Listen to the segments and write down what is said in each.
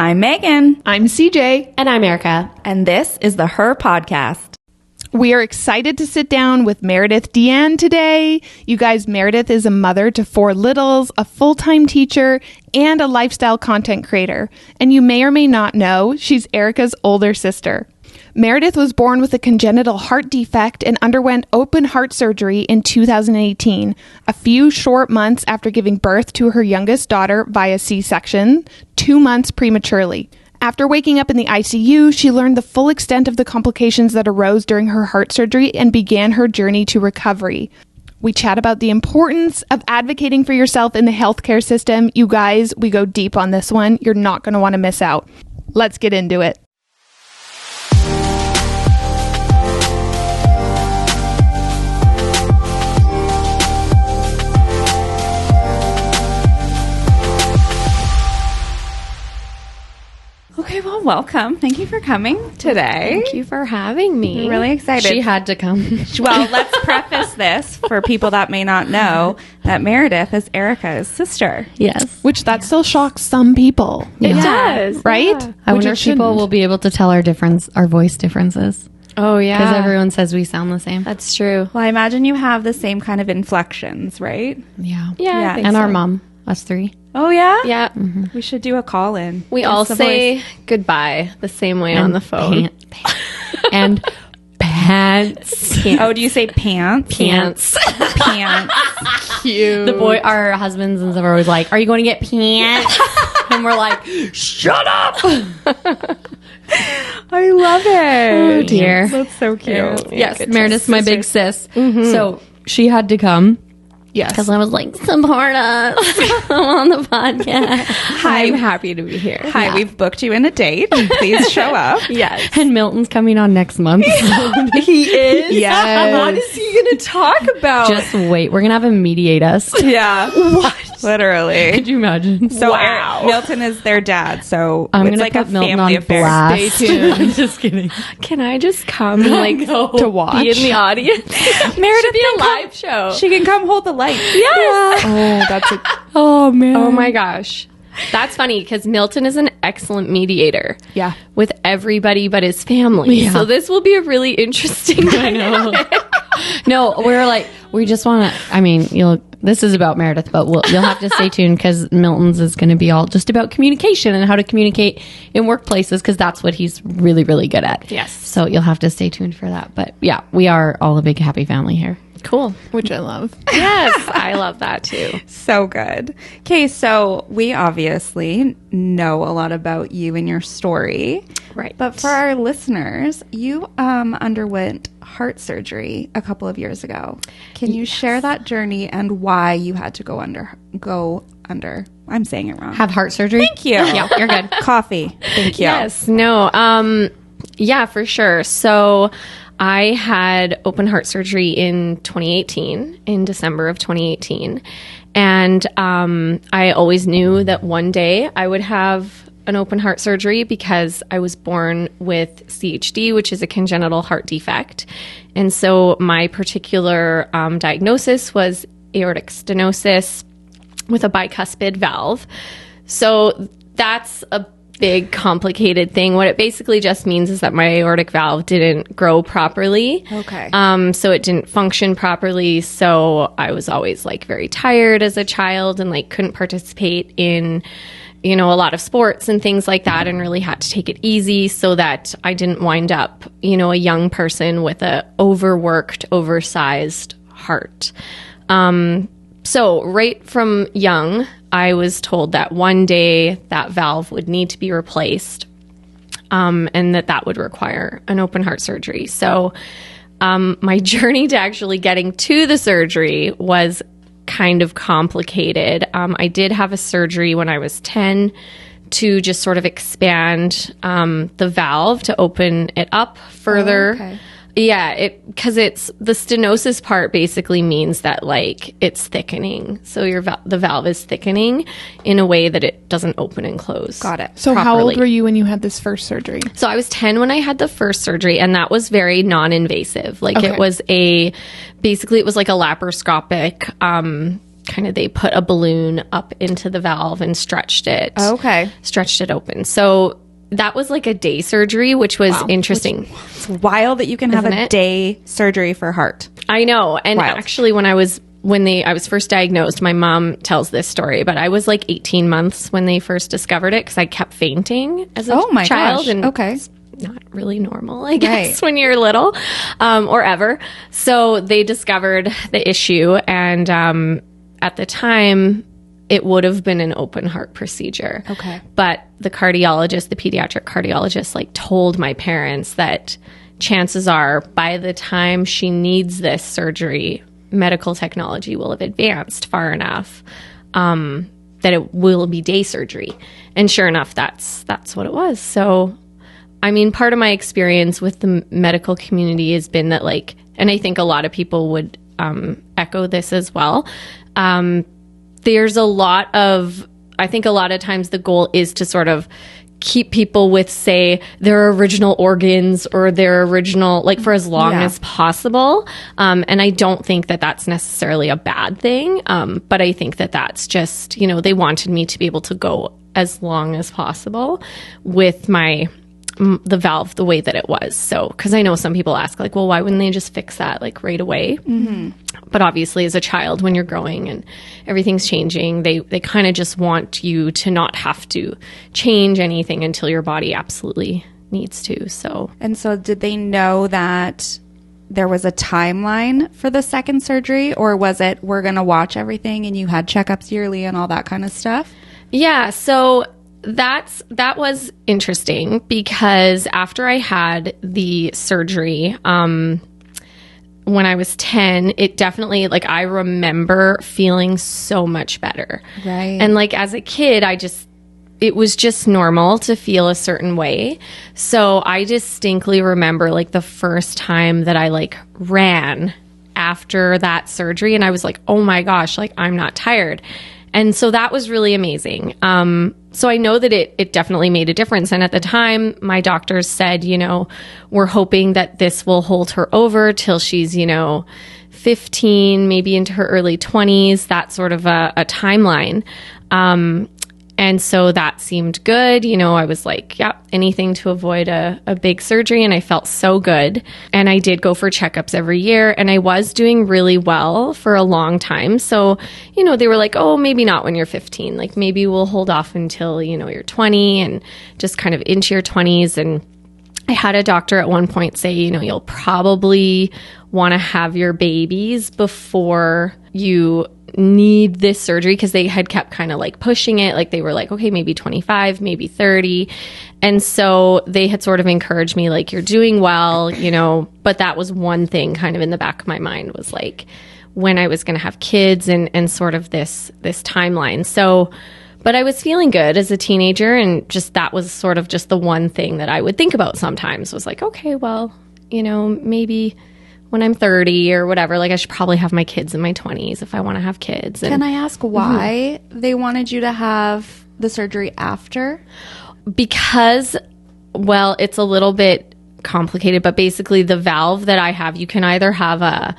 I'm Megan. I'm CJ. And I'm Erika. And this is the Her Podcast. We are excited to sit down with Meredith Deanne today. You guys, Meredith is a mother to 4 littles, a full-time teacher, and a lifestyle content creator. And you may or may not know, she's Erika's older sister. Meredith was born with a congenital heart defect and underwent open heart surgery in 2018, a few short months after giving birth to her youngest daughter via C-section, 2 months prematurely. After waking up in the ICU, she learned the full extent of the complications that arose during her heart surgery and began her journey to recovery. We chat about the importance of advocating for yourself in the healthcare system. You guys, we go deep on this one. You're not going to want to miss out. Let's get into it. Okay, well, welcome. Thank you for coming today. Thank you for having me. I'm really excited. She had to come. Well, let's preface this for people that may not know that Meredith is Erika's sister. Yes. Which that still shocks some people. It does. Right? Yeah. I wonder if people will be able to tell our voice differences. Oh, yeah. Because everyone says we sound the same. That's true. Well, I imagine you have the same kind of inflections, right? Yeah. Yeah. I think And so. our mom, us 3. Oh, yeah? Yeah. We should do a call-in. We all say goodbye the same way on the phone. And pants. Oh, do you say pants? Pants. Pants. Cute. Our husbands and stuff are always like, "Are you going to get pants?" And we're like, "Shut up!" I love it. Oh dear. That's so cute. Yes, Meredith's my big sis. So she had to come. Yes. Because I was like, support us. I'm on the podcast. I'm happy to be here. Hi, we've booked you in a date. Please show up. Yes. And Milton's coming on next month. He is? Yes. What is he going to talk about? Just wait. We're going to have him mediate us. Yeah. What? Literally. Could you imagine? So Wow. Milton is their dad, so I'm it's going like to a put Milton family on affair. blast. Stay tuned. Just kidding. Can I just come like To watch. be in the audience? Meredith Should be can a come- live show. She can come hold the light. Yes. Oh, that's a... Oh, man. Oh my gosh. That's funny because Milton is an excellent mediator. Yeah. With everybody but his family. Yeah. So this will be a really interesting dynamic. No, we're like, we just want to, I mean, this is about Meredith, but you'll have to stay tuned because Milton's is going to be all just about communication and how to communicate in workplaces because that's what he's really, really good at. Yes. So you'll have to stay tuned for that. But yeah, we are all a big happy family here. Cool. Which I love. Yes. I love that too. So good. Okay, so we obviously know a lot about you and your story. Right. But for our listeners, you underwent heart surgery a couple of years ago. Can you share that journey and why you had to go under? I'm saying it wrong. Have heart surgery? Thank you. Yeah, you're good. Coffee. Thank you. Yes. No. Yeah, for sure. So I had open heart surgery in 2018, in December of 2018. And I always knew that one day I would have an open heart surgery because I was born with CHD, which is a congenital heart defect. And so my particular diagnosis was aortic stenosis with a bicuspid valve. So that's a big complicated thing. What it basically just means is that my aortic valve didn't grow properly. Okay. So it didn't function properly. So I was always like very tired as a child and like couldn't participate in, a lot of sports and things like that and really had to take it easy so that I didn't wind up, a young person with a overworked, oversized heart. So right from young, I was told that one day that valve would need to be replaced, and that would require an open heart surgery. So my journey to actually getting to the surgery was kind of complicated. I did have a surgery when I was 10 to just sort of expand the valve to open it up further. Oh, okay. Yeah, because it's the stenosis part basically means that like it's thickening. So the valve is thickening in a way that it doesn't open and close. Got it. So how old properly. were you when you had this first surgery? So I was 10 when I had the first surgery, and that was very non-invasive. Like Okay. it was basically it was like a laparoscopic kind kind of, they put a balloon up into the valve and stretched it open. So that was like a day surgery, which was interesting. It's wild that you can have a day surgery for heart. I know. And actually, when I was first diagnosed, my mom tells this story, but I was like 18 months when they first discovered it because I kept fainting as a child. Gosh. And it's not really normal, I guess, when you're little or ever. So they discovered the issue. And at the time, it would have been an open heart procedure. Okay. But the cardiologist, the pediatric cardiologist, like told my parents that chances are by the time she needs this surgery, medical technology will have advanced far enough that it will be day surgery. And sure enough, that's what it was. So, I mean, part of my experience with the medical community has been that, like, and I think a lot of people would echo this as well. There's a lot of times the goal is to sort of keep people with, say, their original organs or their original, like, for as long as possible. And I don't think that that's necessarily a bad thing. But I think that that's just, you know, they wanted me to be able to go as long as possible with the valve the way that it was. So, because I know some people ask, like, well, why wouldn't they just fix that, like, right away? Mm-hmm. But obviously, as a child, when you're growing and everything's changing, they kind of just want you to not have to change anything until your body absolutely needs to. So, and so did they know that there was a timeline for the second surgery, or was it, we're going to watch everything and you had checkups yearly and all that kind of stuff? Yeah. So that was interesting because after I had the surgery, when I was 10, it definitely, like, I remember feeling so much better. Right. And, like, as a kid, it was just normal to feel a certain way. So I distinctly remember, like, the first time that I, like, ran after that surgery, and I was like, oh my gosh, like, I'm not tired. And so that was really amazing. So I know that it definitely made a difference. And at the time, my doctors said, you know, we're hoping that this will hold her over till she's, you know, 15, maybe into her early 20s, that sort of a timeline. And so that seemed good. You know, I was like, yeah, anything to avoid a big surgery. And I felt so good. And I did go for checkups every year. And I was doing really well for a long time. So, you know, they were like, oh, maybe not when you're 15. Like, maybe we'll hold off until, you know, you're 20 and just kind of into your 20s. And I had a doctor at one point say, you know, you'll probably want to have your babies before you need this surgery, because they had kept kind of like pushing it. Like, they were like, okay, maybe 25, maybe 30. And so they had sort of encouraged me, like, you're doing well, you know, but that was one thing kind of in the back of my mind, was like when I was going to have kids and sort of this timeline. So, but I was feeling good as a teenager, and just that was sort of just the one thing that I would think about sometimes, was like, okay, well, you know, maybe when I'm 30 or whatever, like, I should probably have my kids in my 20s if I want to have kids. And, can I ask why they wanted you to have the surgery after? Because, well, it's a little bit complicated, but basically the valve that I have, you can either have a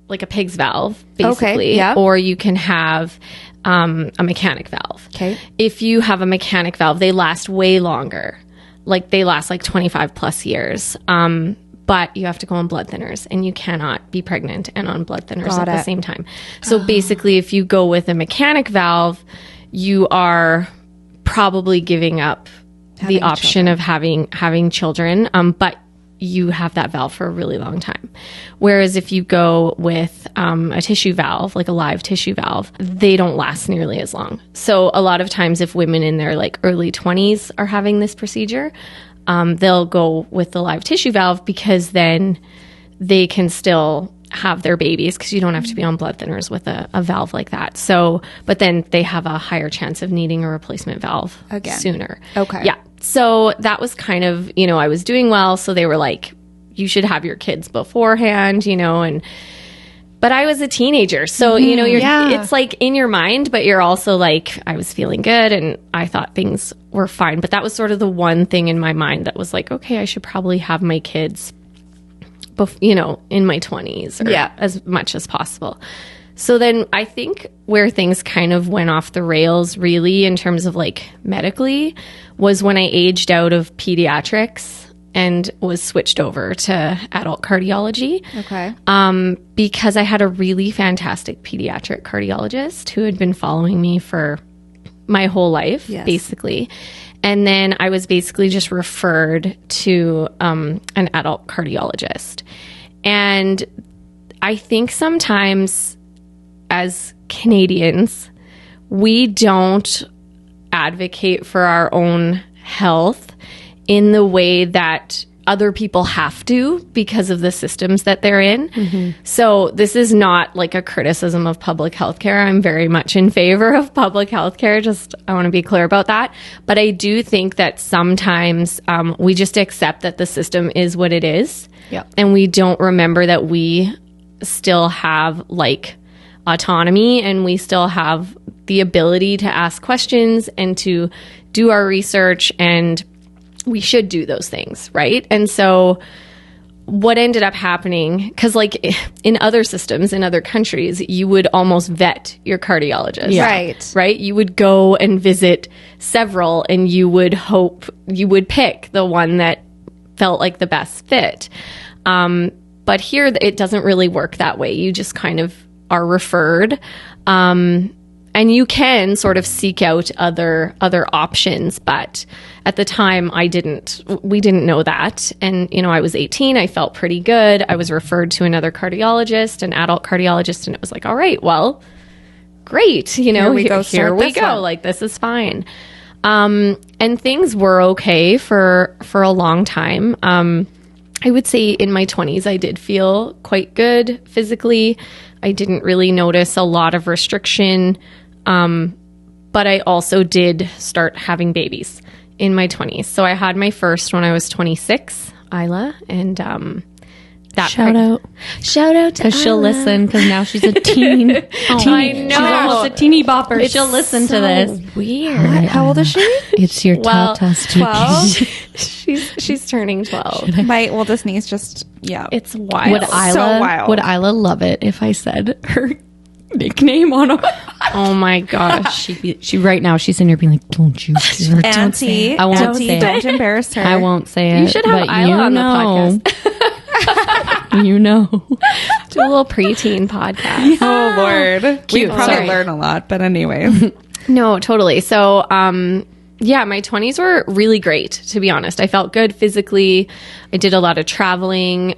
like a pig's valve, basically, or you can have a mechanic valve. Okay. If you have a mechanic valve, they last way longer. Like, they last like 25 plus years. But you have to go on blood thinners, and you cannot be pregnant and on blood thinners at the same time. So basically, if you go with a mechanic valve, you are probably giving up the option of having children. But you have that valve for a really long time. Whereas if you go with a tissue valve, like a live tissue valve, they don't last nearly as long. So a lot of times, if women in their like early 20s are having this procedure, they'll go with the live tissue valve, because then they can still have their babies, because you don't have to be on blood thinners with a valve like that. So, but then they have a higher chance of needing a replacement valve sooner. Okay. Yeah. So that was kind of, you know, I was doing well. So they were like, you should have your kids beforehand, you know, but I was a teenager. So, you know, it's like in your mind, but you're also like, I was feeling good and I thought things were fine. But that was sort of the one thing in my mind that was like, okay, I should probably have my kids, you know, in my 20s or as much as possible. So then I think where things kind of went off the rails really in terms of like medically was when I aged out of pediatrics and was switched over to adult cardiology. Okay. Because I had a really fantastic pediatric cardiologist who had been following me for my whole life, basically. And then I was basically just referred to an adult cardiologist. And I think sometimes as Canadians, we don't advocate for our own health in the way that other people have to because of the systems that they're in. So this is not like a criticism of public health care. I'm very much in favor of public health care. Just, I want to be clear about that. But I do think that sometimes we just accept that the system is what it is. And we don't remember that we still have like autonomy and we still have the ability to ask questions and to do our research, and we should do those things, right? And so what ended up happening, because like in other systems, in other countries, you would almost vet your cardiologist. Right? You would go and visit several and you would hope you would pick the one that felt like the best fit. But here it doesn't really work that way. You just kind of are referred. And you can sort of seek out other options, but at the time we didn't know that. And, you know, I was 18, I felt pretty good. I was referred to another cardiologist, an adult cardiologist, and it was like, all right, well, great. You know, here we go. Like, this is fine. And things were okay for a long time. I would say in my 20s, I did feel quite good physically. I didn't really notice a lot of restriction. But I also did start having babies in my 20s. So I had my first when I was 26, Isla, and that shout out to because she'll listen because now she's a teen. I know, she's almost a teeny bopper. She'll listen to this. Weird. How old is she? It's your Tata's 12. She's turning 12. My oldest niece just It's wild. Would Isla love it if I said her nickname on her? Oh my gosh. She right now she's in here being like, don't you dare, don't say it. I won't say it. Don't embarrass her. I won't say it. You should have Isla on the podcast. You know. Do a little preteen podcast. Oh Lord. Cute. We'd probably learn a lot, but anyway. No, totally. So yeah, my 20s were really great, to be honest. I felt good physically. I did a lot of traveling.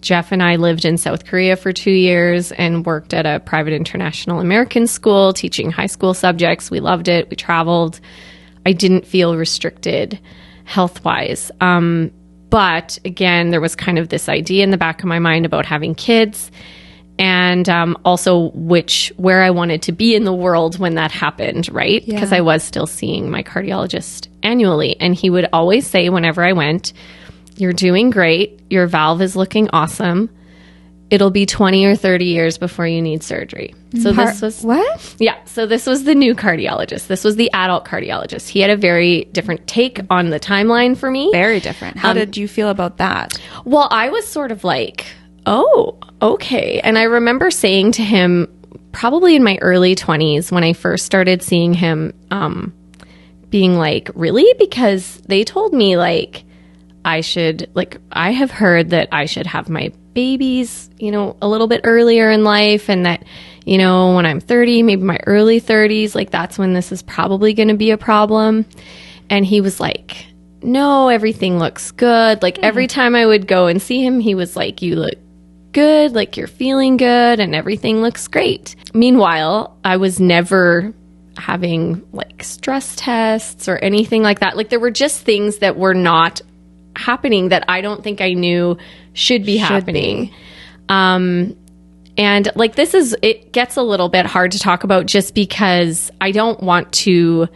Jeff and I lived in South Korea for 2 years and worked at a private international American school teaching high school subjects. We loved it. We traveled. I didn't feel restricted health-wise. But again, there was kind of this idea in the back of my mind about having kids and also where I wanted to be in the world when that happened, right? Because I was still seeing my cardiologist annually. And he would always say whenever I went, "You're doing great. Your valve is looking awesome. It'll be 20 or 30 years before you need surgery." So this was... What? Yeah. So this was the new cardiologist. This was the adult cardiologist. He had a very different take on the timeline for me. Very different. How did you feel about that? Well, I was sort of like, oh, okay. And I remember saying to him, probably in my early 20s, when I first started seeing him, being like, really? Because they told me like, I have heard that I should have my babies, you know, a little bit earlier in life, and that, you know, when I'm 30, maybe my early 30s, like that's when this is probably going to be a problem. And he was like, no, everything looks good. Like every time I would go and see him, he was like, you look good, like you're feeling good and everything looks great. Meanwhile, I was never having like stress tests or anything like that. Like there were just things that were not happening that I don't think I knew should be happening. And like it gets a little bit hard to talk about just because I don't want to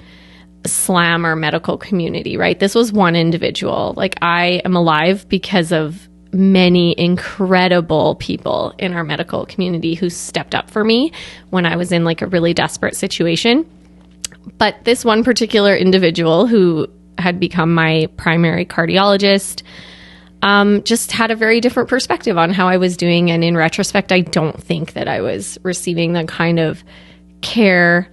slam our medical community, right? This was one individual. Like I am alive because of many incredible people in our medical community who stepped up for me when I was in like a really desperate situation. But this one particular individual who had become my primary cardiologist, just had a very different perspective on how I was doing. And in retrospect, I don't think that I was receiving the kind of care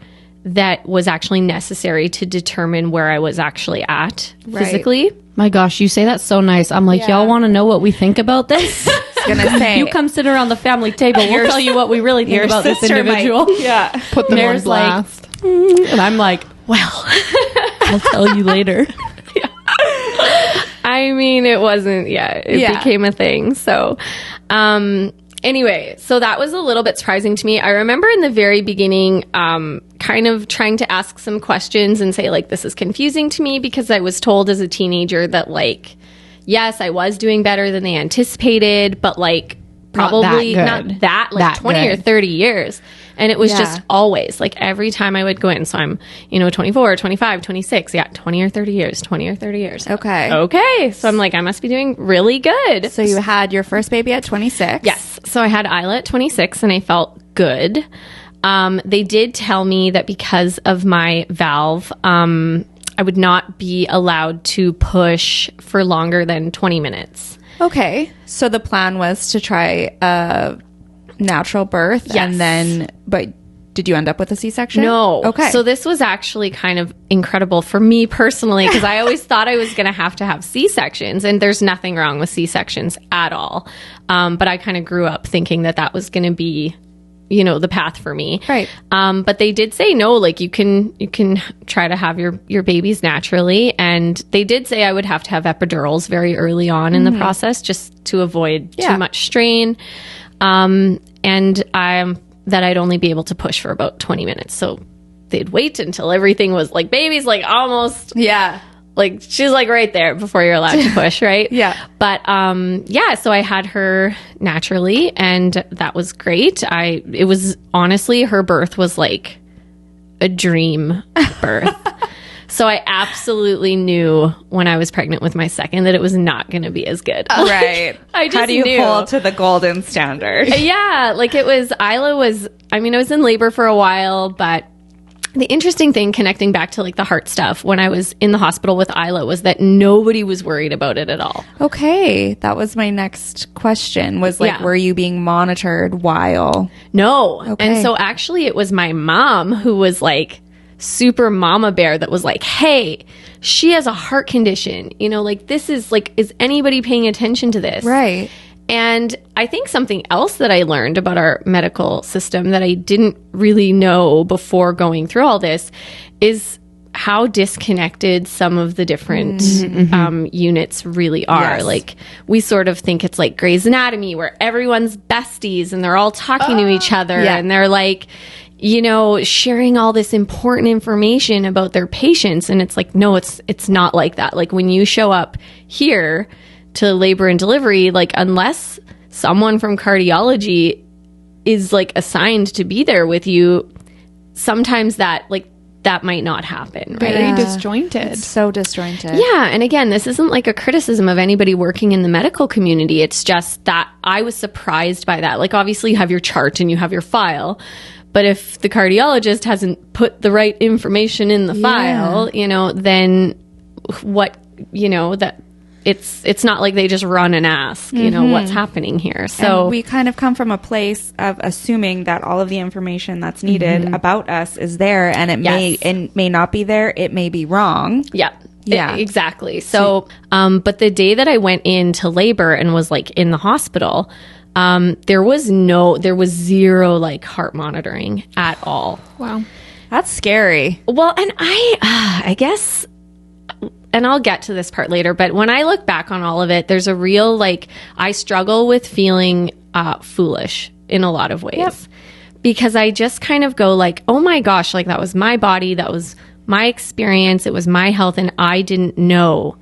that was actually necessary to determine where I was actually at physically. My gosh, you say that so nice. I'm like, y'all want to know what we think about this? Gonna say, you come sit around the family table. We'll tell you what we really think about this individual. Put them on blast. And I'm like, well, I'll tell you later. I mean, it wasn't, it became a thing. So, anyway, so that was a little bit surprising to me. I remember in the very beginning, kind of trying to ask some questions and say, like, this is confusing to me, because I was told as a teenager that, like, yes, I was doing better than they anticipated, but, like, probably not that, like, 20 or 30 years. And it was just always, like, every time I would go in. So I'm, 24, 25, 26. 20 or 30 years, 20 or 30 years. Okay. So I'm like, I must be doing really good. So you had your first baby at 26? Yes. So I had Isla at 26 and I felt good. They did tell me that because of my valve, I would not be allowed to push for longer than 20 minutes. Okay. So the plan was to try a natural birth, but did you end up with a C-section? No. Okay. So this was actually kind of incredible for me personally, because I always thought I was going to have C-sections, and there's nothing wrong with C-sections at all. But I kind of grew up thinking that was going to be, the path for me. Right. But they did say, no, like you can try to have your babies naturally. And they did say I would have to have epidurals very early on in the process, just to avoid too much strain. And that I'd only be able to push for about 20 minutes. So they'd wait until everything was like, baby's like almost, like she's like right there before you're allowed to push, right? But, so I had her naturally, and that was great. It was honestly, her birth was like a dream birth. So I absolutely knew when I was pregnant with my second that it was not going to be as good. Right. I just How do you knew. hold to the golden standard? Yeah, like Isla was, I was in labor for a while, but the interesting thing connecting back to like the heart stuff when I was in the hospital with Isla was that nobody was worried about it at all. Okay. That was my next question, was like, were you being monitored while? No. Okay. And so actually it was my mom who was like, super mama bear, that was like, hey, she has a heart condition, like this is like, is anybody paying attention to this? Right. And I think something else that I learned about our medical system that I didn't really know before going through all this is how disconnected some of the different units really are. Yes. Like, we sort of think it's like Grey's Anatomy, where everyone's besties and they're all talking to each other and they're like, sharing all this important information about their patients. And it's like, no, it's not like that. Like, when you show up here to labor and delivery, like, unless someone from cardiology is like assigned to be there with you, sometimes that might not happen, right? Very disjointed. It's so disjointed. Yeah. And again, this isn't like a criticism of anybody working in the medical community. It's just that I was surprised by that. Like, obviously you have your chart and you have your file, but if the cardiologist hasn't put the right information in the file, then what, that it's not like they just run and ask, what's happening here. So and we kind of come from a place of assuming that all of the information that's needed about us is there, and it may not be there. It may be wrong. Yeah. Yeah. Exactly. So, but the day that I went into labor and was like in the hospital, there was zero like heart monitoring at all. Wow. That's scary. Well, and I guess, and I'll get to this part later, but when I look back on all of it, there's a real, like, I struggle with feeling foolish in a lot of ways, because I just kind of go like, oh my gosh, like, that was my body, that was my experience, it was my health, and I didn't know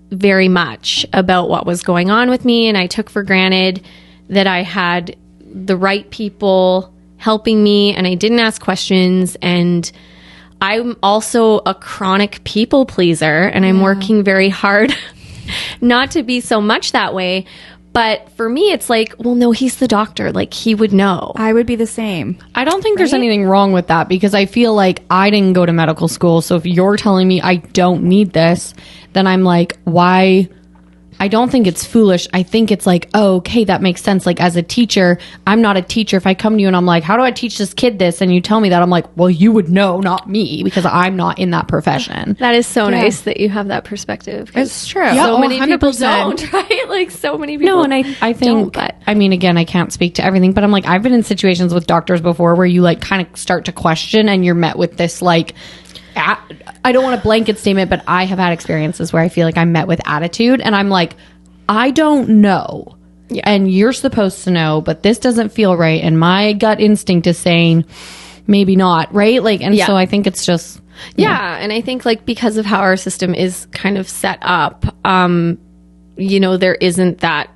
very much about what was going on with me. And I took for granted that I had the right people helping me, and I didn't ask questions. And I'm also a chronic people pleaser, and I'm working very hard not to be so much that way. But for me, it's like, well, no, he's the doctor. Like, he would know. I would be the same. I don't think there's anything wrong with that, because I feel like I didn't go to medical school. So if you're telling me I don't need this, then I'm like, why I don't think it's foolish. I think it's like, oh, okay, that makes sense. Like as a teacher, I'm not a teacher. If I come to you and I'm like, how do I teach this kid this? And you tell me that, I'm like, well, you would know, not me, because I'm not in that profession. That is so nice that you have that perspective. It's true. Yeah, So many people 100%. don't, right? Like so many people. No, and I think, but I mean, again, I can't speak to everything, but I'm like, I've been in situations with doctors before where you like kind of start to question and you're met with this like, I don't want a blanket statement, but I have had experiences where I feel like I'm met with attitude and I'm like, I don't know. Yeah. And you're supposed to know, but this doesn't feel right. And my gut instinct is saying maybe not, right? Like, and so I think it's just. Yeah. And I think like because of how our system is kind of set up, you know, there isn't that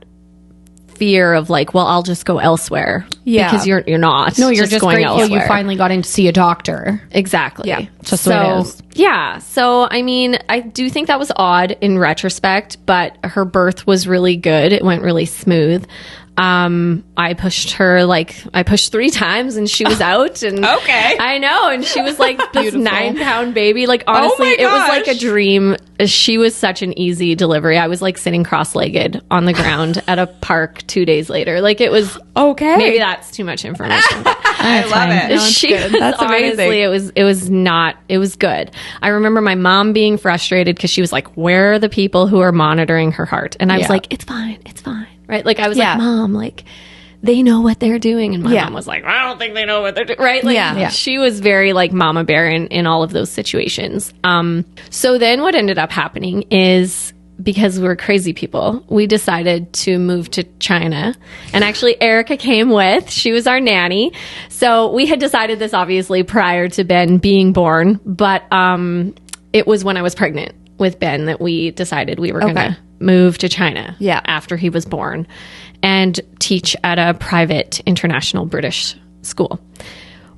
fear of like, well, I'll just go elsewhere. Yeah. Because you're not. No, you're just going grateful elsewhere. you finally got in to see a doctor. Exactly. Yeah. Just what it is. Yeah. So, I mean, I do think that was odd in retrospect, but her birth was really good. It went really smooth. I pushed 3 times and she was out and Okay. I know. And she was like this 9-pound baby. Like honestly, my it was like a gosh. dream. She was such an easy delivery. I was like sitting cross-legged on the ground at a park 2 days later. Like it was Okay. maybe that's too much information. But I love it. she was, That's honestly, amazing. it was good. I remember my mom being frustrated because she was like, where are the people who are monitoring her heart? And I was like, it's fine. Right. Like I was like, Mom, like they know what they're doing. And my mom was like, I don't think they know what they're doing. Right. Like she was very like mama bear in all of those situations. So then what ended up happening is, because we're crazy people, we decided to move to China. And actually, Erika came with. She was our nanny. So we had decided this obviously prior to Ben being born. But it was when I was pregnant with Ben that we decided we were going to move to China after he was born and teach at a private international British school,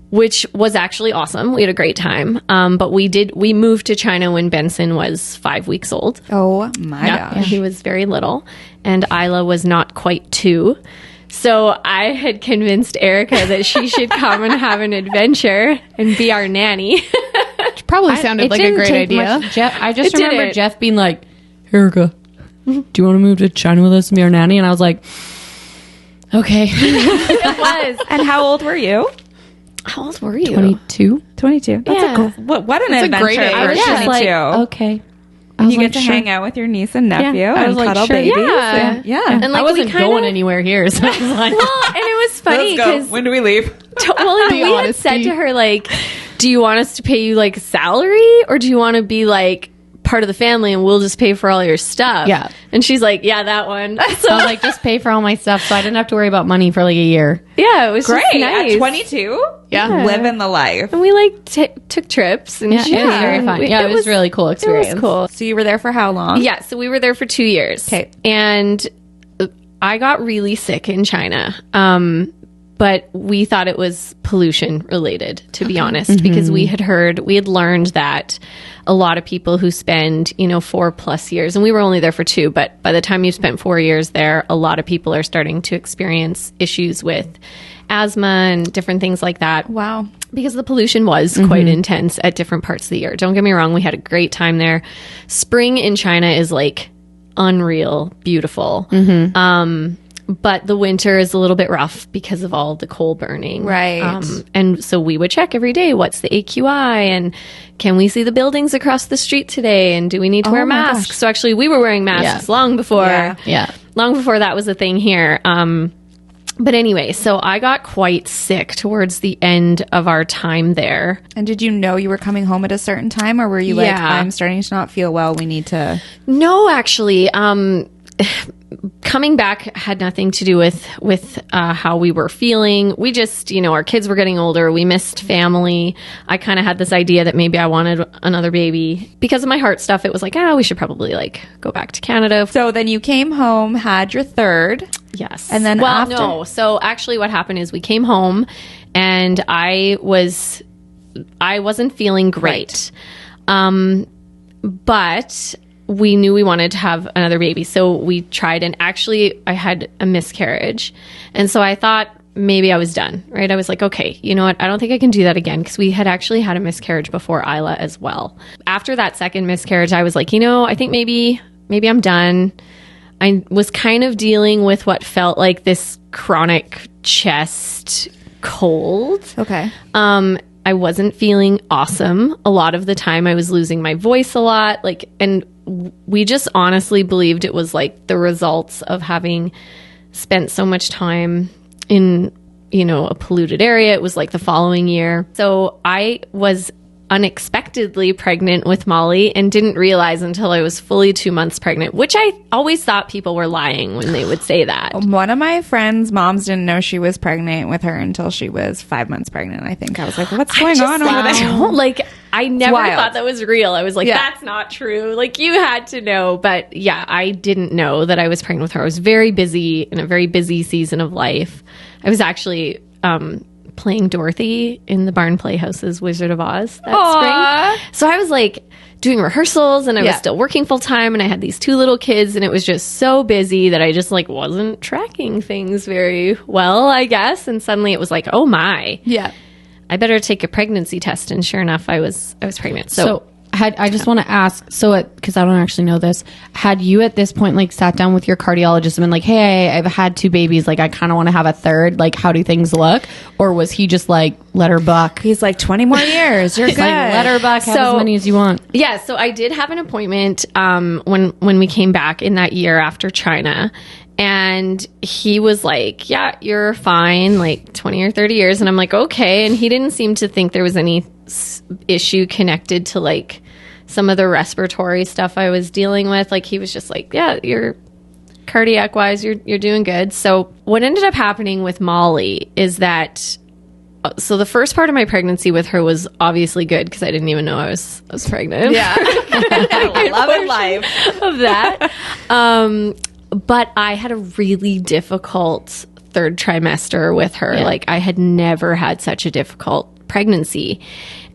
which was actually awesome. We had a great time. But we moved to China when Benson was 5 weeks old. Oh my gosh. He was very little, and Isla was not quite 2. So I had convinced Erika that she should come and have an adventure and be our nanny. Which probably sounded like a great idea. I just It remember didn't. Jeff being like, Erika, do you want to move to China with us and be our nanny? And I was like, okay. It was. And how old were you? How old were you? 22. 22. That's what an adventure great age. for I was a just 22. Okay. You get to hang out with your niece and nephew I was and like, cuddle sure, babies. yeah. And, yeah. And like I wasn't we kinda, going anywhere here. So I was like, Well, and it was funny because When do we leave? we had said to her like, do you want us to pay you like salary, or do you want to be like part of the family and we'll just pay for all your stuff? Yeah. And she's like, yeah, that one. So I was like, just pay for all my stuff, so I didn't have to worry about money for like a year. yeah, it was Great. just nice. At 22? Yeah. Living the life. And we like took trips and Yeah, it was very fun. Yeah, it was really cool experience. It was cool. So you were there for how long? Yeah, so we were there for 2 years. Okay. And I got really sick in China. But we thought it was pollution related, to be honest, because we had learned that a lot of people who spend, 4+ years, and we were only there for 2, but by the time you've spent 4 years there, a lot of people are starting to experience issues with asthma and different things like that. Wow. Because the pollution was quite intense at different parts of the year. Don't get me wrong, we had a great time there. Spring in China is like unreal, beautiful. But the winter is a little bit rough because of all the coal burning. Right. And so we would check every day, what's the AQI and can we see the buildings across the street today? And do we need to wear my masks? gosh. So actually we were wearing masks long before long before that was a thing here. But anyway, so I got quite sick towards the end of our time there. And did you know you were coming home at a certain time, or were you like, Yeah. I'm starting to not feel well, we need to... No, actually, coming back had nothing to do with how we were feeling. We just, our kids were getting older. We missed family. I kind of had this idea that maybe I wanted another baby. Because of my heart stuff, it was like, we should probably like go back to Canada. So then you came home, had your third. Yes. And then after... no. So actually what happened is we came home and I wasn't feeling great. But we knew we wanted to have another baby. So we tried, and actually I had a miscarriage. And so I thought maybe I was done, right? I was like, okay, you know what? I don't think I can do that again, because we had actually had a miscarriage before Isla as well. After that second miscarriage, I was like, I think maybe I'm done. I was kind of dealing with what felt like this chronic chest cold. Okay. I wasn't feeling awesome. A lot of the time I was losing my voice a lot. Like, and we just honestly believed it was like the results of having spent so much time in, a polluted area. It was like the following year. So I was unexpectedly pregnant with Molly and didn't realize until I was fully 2 months pregnant, which I always thought people were lying when they would say that. One of my friends' moms didn't know she was pregnant with her until she was 5 months pregnant. I think I was like, what's going on over there? Like, I never wild. thought that was real. I was like, that's not true. Like, you had to know. But yeah, I didn't know that I was pregnant with her. I was very busy in a very busy season of life. I was actually playing Dorothy in the Barn Playhouse's Wizard of Oz that spring. So I was like doing rehearsals and I was still working full time and I had these 2 little kids and it was just so busy that I just like wasn't tracking things very well, I guess. And suddenly it was like, oh my. Yeah. I better take a pregnancy test. And sure enough, I was pregnant. So I just want to ask, because I don't actually know this, had you at this point like sat down with your cardiologist and been like, hey, I've had 2 babies, like I kind of want to have a third, like how do things look? Or was he just like, let her buck? He's like, 20 more years, you're good. Like, let her buck, have as many as you want. Yeah, so I did have an appointment when we came back in that year after China. And he was like, yeah, you're fine, like 20 or 30 years. And I'm like, okay. And he didn't seem to think there was any issue connected to like some of the respiratory stuff I was dealing with. Like he was just like, yeah, you're cardiac wise, you're doing good. So what ended up happening with Molly is that, so the first part of my pregnancy with her was obviously good because I didn't even know I was pregnant. Yeah. Love it life of that. But I had a really difficult 3rd trimester with her. Yeah. Like I had never had such a difficult pregnancy.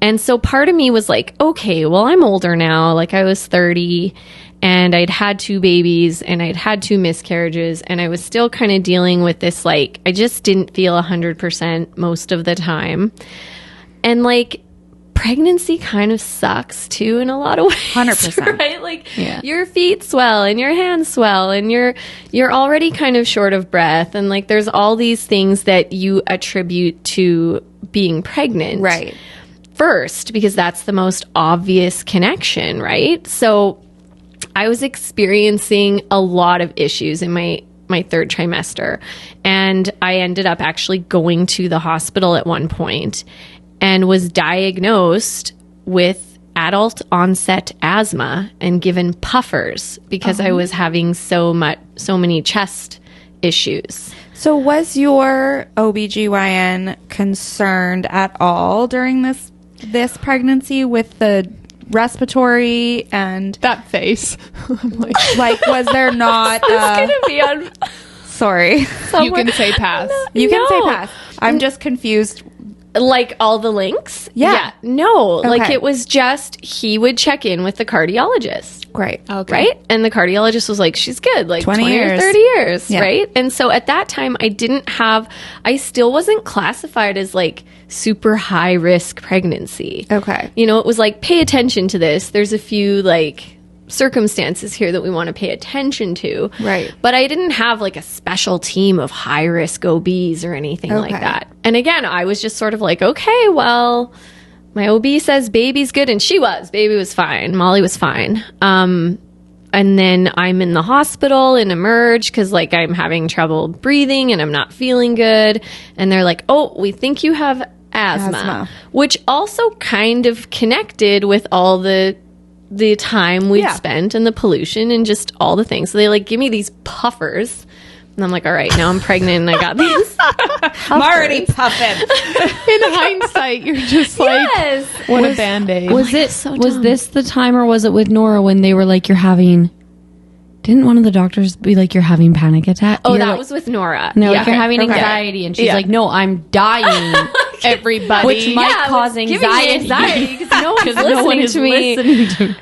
And so part of me was like, okay, well, I'm older now. Like I was 30 and I'd had 2 babies and I'd had 2 miscarriages and I was still kind of dealing with this, like, I just didn't feel 100% most of the time. And like, pregnancy kind of sucks too in a lot of ways. 100%. Right? Like your feet swell and your hands swell and you're already kind of short of breath and like there's all these things that you attribute to being pregnant. Right. First, because that's the most obvious connection, right? So I was experiencing a lot of issues in my 3rd trimester and I ended up actually going to the hospital at one point and was diagnosed with adult onset asthma and given puffers because I was having so many chest issues. So was your OBGYN concerned at all during this pregnancy with the respiratory and that face? like was there not gonna be on sorry. You can say pass. You can say pass. I'm just confused. Like all the links? Yeah. No. Okay. Like it was just he would check in with the cardiologist. Great. Okay. Right? And the cardiologist was like, she's good. Like 20 years. or 30 years. Yeah. Right? And so at that time, I still wasn't classified as like super high risk pregnancy. Okay. It was like, pay attention to this. There's a few like circumstances here that we want to pay attention to. Right. But I didn't have like a special team of high risk OBs or anything like that. And again, I was just sort of like, okay, well, my OB says baby's good. And baby was fine. Molly was fine. And then I'm in the hospital in Emerge because like I'm having trouble breathing and I'm not feeling good. And they're like, oh, we think you have asthma. Which also kind of connected with all the time we'd spent and the pollution and just all the things. So they like give me these puffers and I'm like, all right, now I'm pregnant and I got these. I'm already puffing. In hindsight, you're just like, what a Band-Aid. Was this the time or was it with Nora when they were like, didn't one of the doctors be like, you're having panic attack? Oh, that was with Nora. No, like you're having anxiety. And she's like, no, I'm dying. Everybody. Which might cause anxiety. Because no one's listening to me.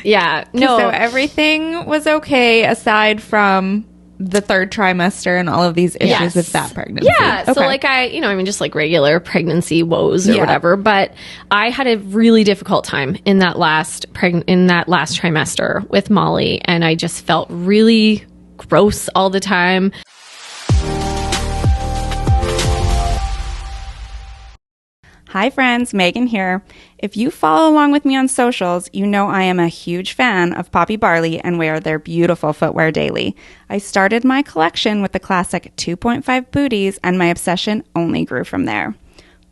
Yeah. No. So everything was okay aside from the third trimester and all of these issues Yes. with that pregnancy. Yeah. So Okay. like just like regular pregnancy woes or Yeah. whatever. But I had a really difficult time in that last trimester with Molly, and I just felt really gross all the time. Hi friends, Megan here. If you follow along with me on socials, you know I am a huge fan of Poppy Barley and wear their beautiful footwear daily. I started my collection with the classic 2.5 booties, and my obsession only grew from there.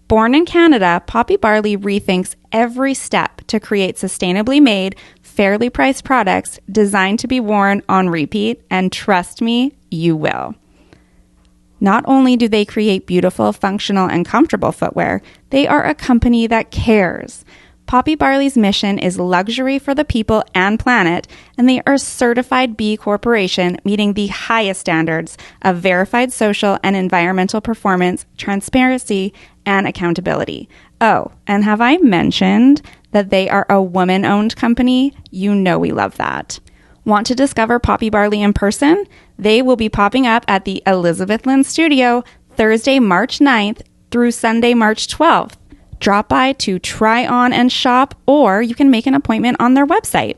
Born in Canada, Poppy Barley rethinks every step to create sustainably made, fairly priced products designed to be worn on repeat, and trust me, you will. Not only do they create beautiful, functional, and comfortable footwear, they are a company that cares. Poppy Barley's mission is luxury for the people and planet, and they are a certified B Corporation, meeting the highest standards of verified social and environmental performance, transparency, and accountability. Oh, and have I mentioned that they are a woman-owned company? You know we love that. Want to discover Poppy Barley in person? They will be popping up at the Elizabeth Lynn Studio Thursday, March 9th through Sunday, March 12th. Drop by to try on and shop, or you can make an appointment on their website.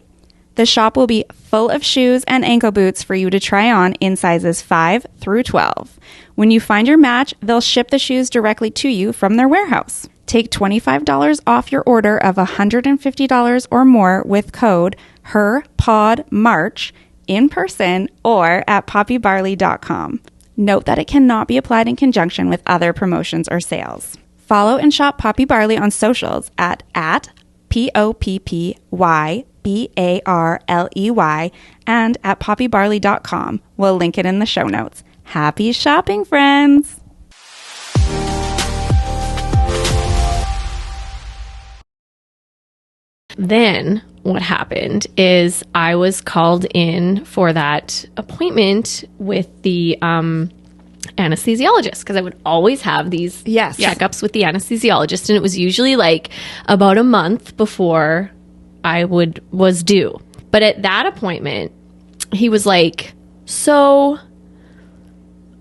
The shop will be full of shoes and ankle boots for you to try on in sizes 5 through 12. When you find your match, they'll ship the shoes directly to you from their warehouse. Take $25 off your order of $150 or more with code HERPODMARCH in person or at poppybarley.com. Note that it cannot be applied in conjunction with other promotions or sales. Follow and shop Poppy Barley on socials at POPPYBARLEY and at poppybarley.com. We'll link it in the show notes. Happy shopping, friends! Then what happened is I was called in for that appointment with the anesthesiologist, because I would always have these checkups with the anesthesiologist, and it was usually like about a month before I was due. But at that appointment, he was like, "So,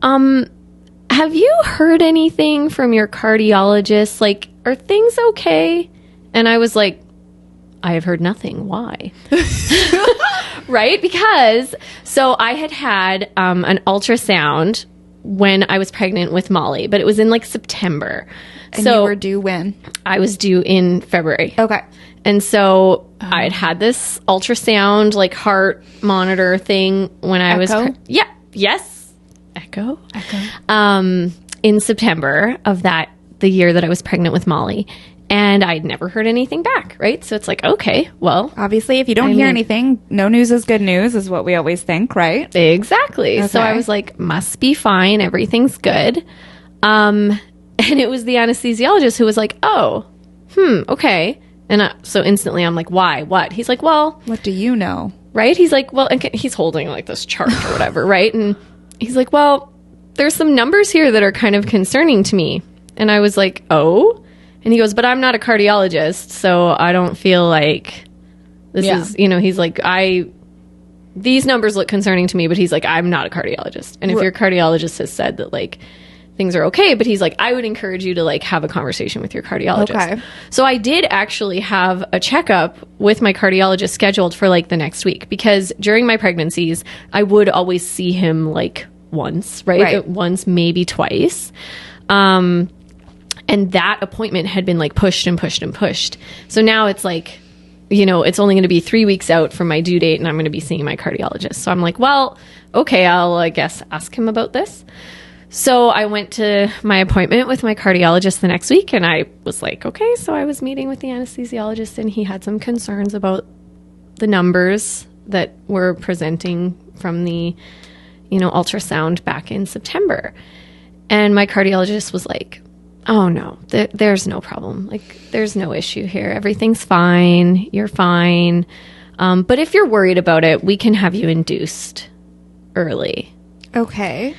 have you heard anything from your cardiologist? Like, are things okay?" And I was like, I have heard nothing. Why? Right? Because so I had an ultrasound when I was pregnant with Molly, but it was in like September. And so you were due when? I was due in February. Okay. And so I had this ultrasound, like heart monitor thing when I was Echo. In September of the year that I was pregnant with Molly. And I'd never heard anything back, right? So it's like, okay, well. Obviously, if you don't hear anything, no news is good news, is what we always think, right? Exactly. Okay. So I was like, must be fine. Everything's good. And it was the anesthesiologist who was like, oh, okay. And so instantly I'm like, why? What? He's like, well. What do you know? Right? He's like, well, and he's holding like this chart or whatever, right? And he's like, well, there's some numbers here that are kind of concerning to me. And I was like, oh? And he goes, but I'm not a cardiologist, so I don't feel like this is, he's like, these numbers look concerning to me, but he's like, I'm not a cardiologist. And if your cardiologist has said that like things are okay, but he's like, I would encourage you to like have a conversation with your cardiologist. Okay. So I did actually have a checkup with my cardiologist scheduled for like the next week, because during my pregnancies, I would always see him like once, right? Once, maybe twice. And that appointment had been like pushed and pushed and pushed. So now it's like, it's only going to be 3 weeks out from my due date, and I'm going to be seeing my cardiologist. So I'm like, well, okay, I'll, I guess, ask him about this. So I went to my appointment with my cardiologist the next week, and I was like, okay, so I was meeting with the anesthesiologist, and he had some concerns about the numbers that were presenting from the, ultrasound back in September. And my cardiologist was like, oh no, there's no problem. Like, there's no issue here. Everything's fine. You're fine. But if you're worried about it, we can have you induced early. Okay.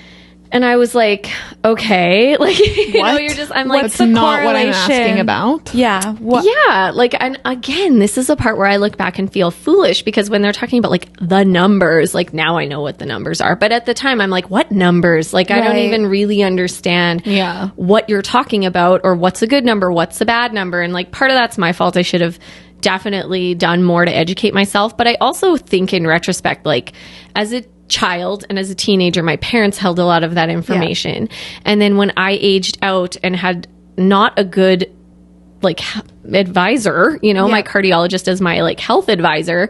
And I was like, okay, like, you know, you're just, I'm like, That's not what I'm asking about. Yeah. yeah, like, and again, this is a part where I look back and feel foolish because when they're talking about like the numbers, like now I know what the numbers are. But at the time I'm like, what numbers? Like, I don't Right. even really understand Yeah. what you're talking about or what's a good number, what's a bad number. And like, part of that's my fault. I should have definitely done more to educate myself. But I also think in retrospect, like as a child and as a teenager, my parents held a lot of that information. And then when I aged out and had not a good like advisor, you know, my cardiologist as my like health advisor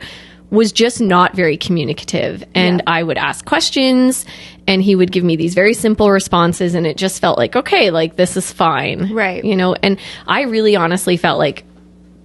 was just not very communicative. And I would ask questions and he would give me these very simple responses and it just felt like, okay, like this is fine. Right. You know, and I really honestly felt like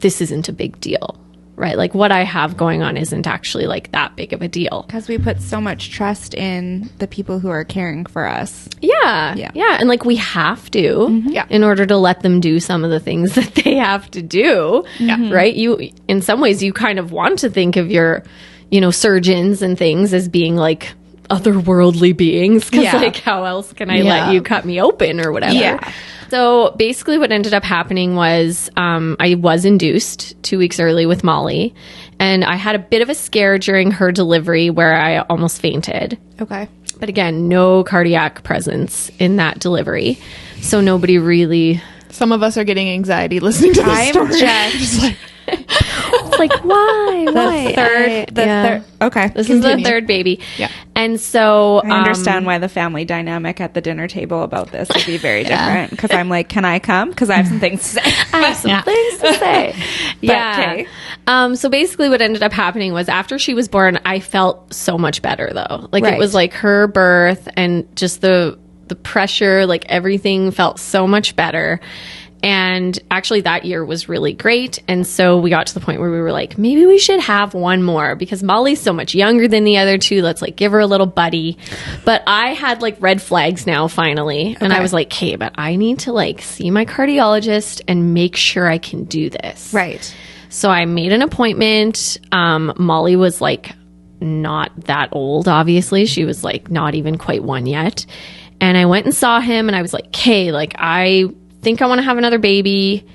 this isn't a big deal. Right. Like what I have going on isn't actually like that big of a deal. Because we put so much trust in the people who are caring for us. Yeah. Yeah. And like we have to in order to let them do some of the things that they have to do. Right. You, in some ways, you kind of want to think of your, you know, surgeons and things as being like otherworldly beings. Because like how else can I let you cut me open or whatever? Yeah. So basically what ended up happening was I was induced 2 weeks early with Molly. And I had a bit of a scare during her delivery where I almost fainted. Okay. But again, no cardiac presence in that delivery. So nobody really... Some of us are getting anxiety listening to this I'm story. just like, It's like, why? third. Okay. This is the third baby. Yeah. And so... I understand why the family dynamic at the dinner table about this would be very different. Because I'm like, can I come? Because I have some things to say. I have some things to say. okay. So basically what ended up happening was after she was born, I felt so much better though. Like Right. it was like her birth and just the pressure, like everything felt so much better. And actually that year was really great. And so we got to the point where we were like, maybe we should have one more because Molly's so much younger than the other two. Let's like give her a little buddy. But I had like red flags now finally. And I was like, okay, but I need to like see my cardiologist and make sure I can do this. Right. So I made an appointment. Molly was like not that old, obviously. She was like not even quite one yet. And I went and saw him and I was like, okay, like I think I want to have another baby.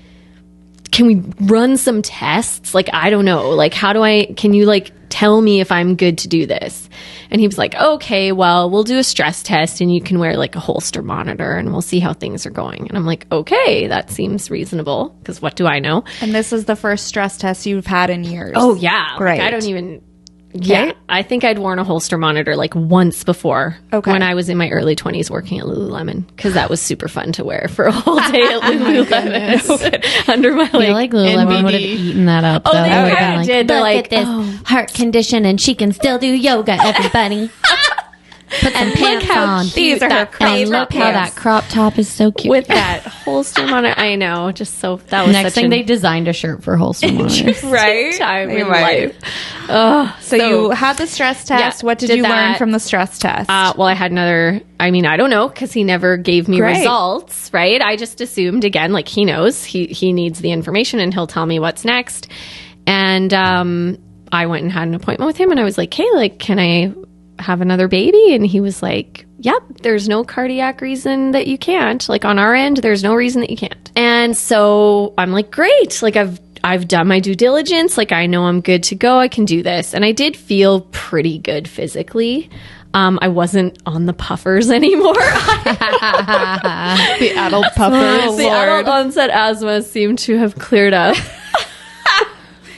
Can we run some tests? Like, I don't know. Like, can you like tell me if I'm good to do this? And he was like, okay, well, we'll do a stress test and you can wear like a Holter monitor and we'll see how things are going. And I'm like, okay, that seems reasonable because what do I know? And this is the first stress test you've had in years. Oh yeah. Great. Like, I don't even... Yeah, I think I'd worn a Holter monitor like once before when I was in my early 20s working at Lululemon because that was super fun to wear for a whole day at Lululemon under my I feel like Lululemon would have eaten that up. Oh, though. they would've kinda been did. They're like, this heart condition and she can still do yoga, everybody. Put some pants on. These are her And favorite look how that crop top is so cute. with that Holter monitor. I know, just so that was Next such thing they designed a shirt for Holster monitors. Right? time in Right. life. So you had the stress test. Yeah, What did did you learn that. from the stress test? Well, I had another, I mean, I don't know, because he never gave me Great. results, right? I just assumed, again, like he knows, he needs the information and he'll tell me what's next. And I went and had an appointment with him and I was like, hey, like, can I have another baby? And he was like, yep, there's no cardiac reason that you can't. Like on our end, there's no reason that you can't. And so I'm like, great. Like I've done my due diligence. Like I know I'm good to go. I can do this. And I did feel pretty good physically. I wasn't on the puffers anymore. The adult puffers. The adult onset asthma seemed to have cleared up.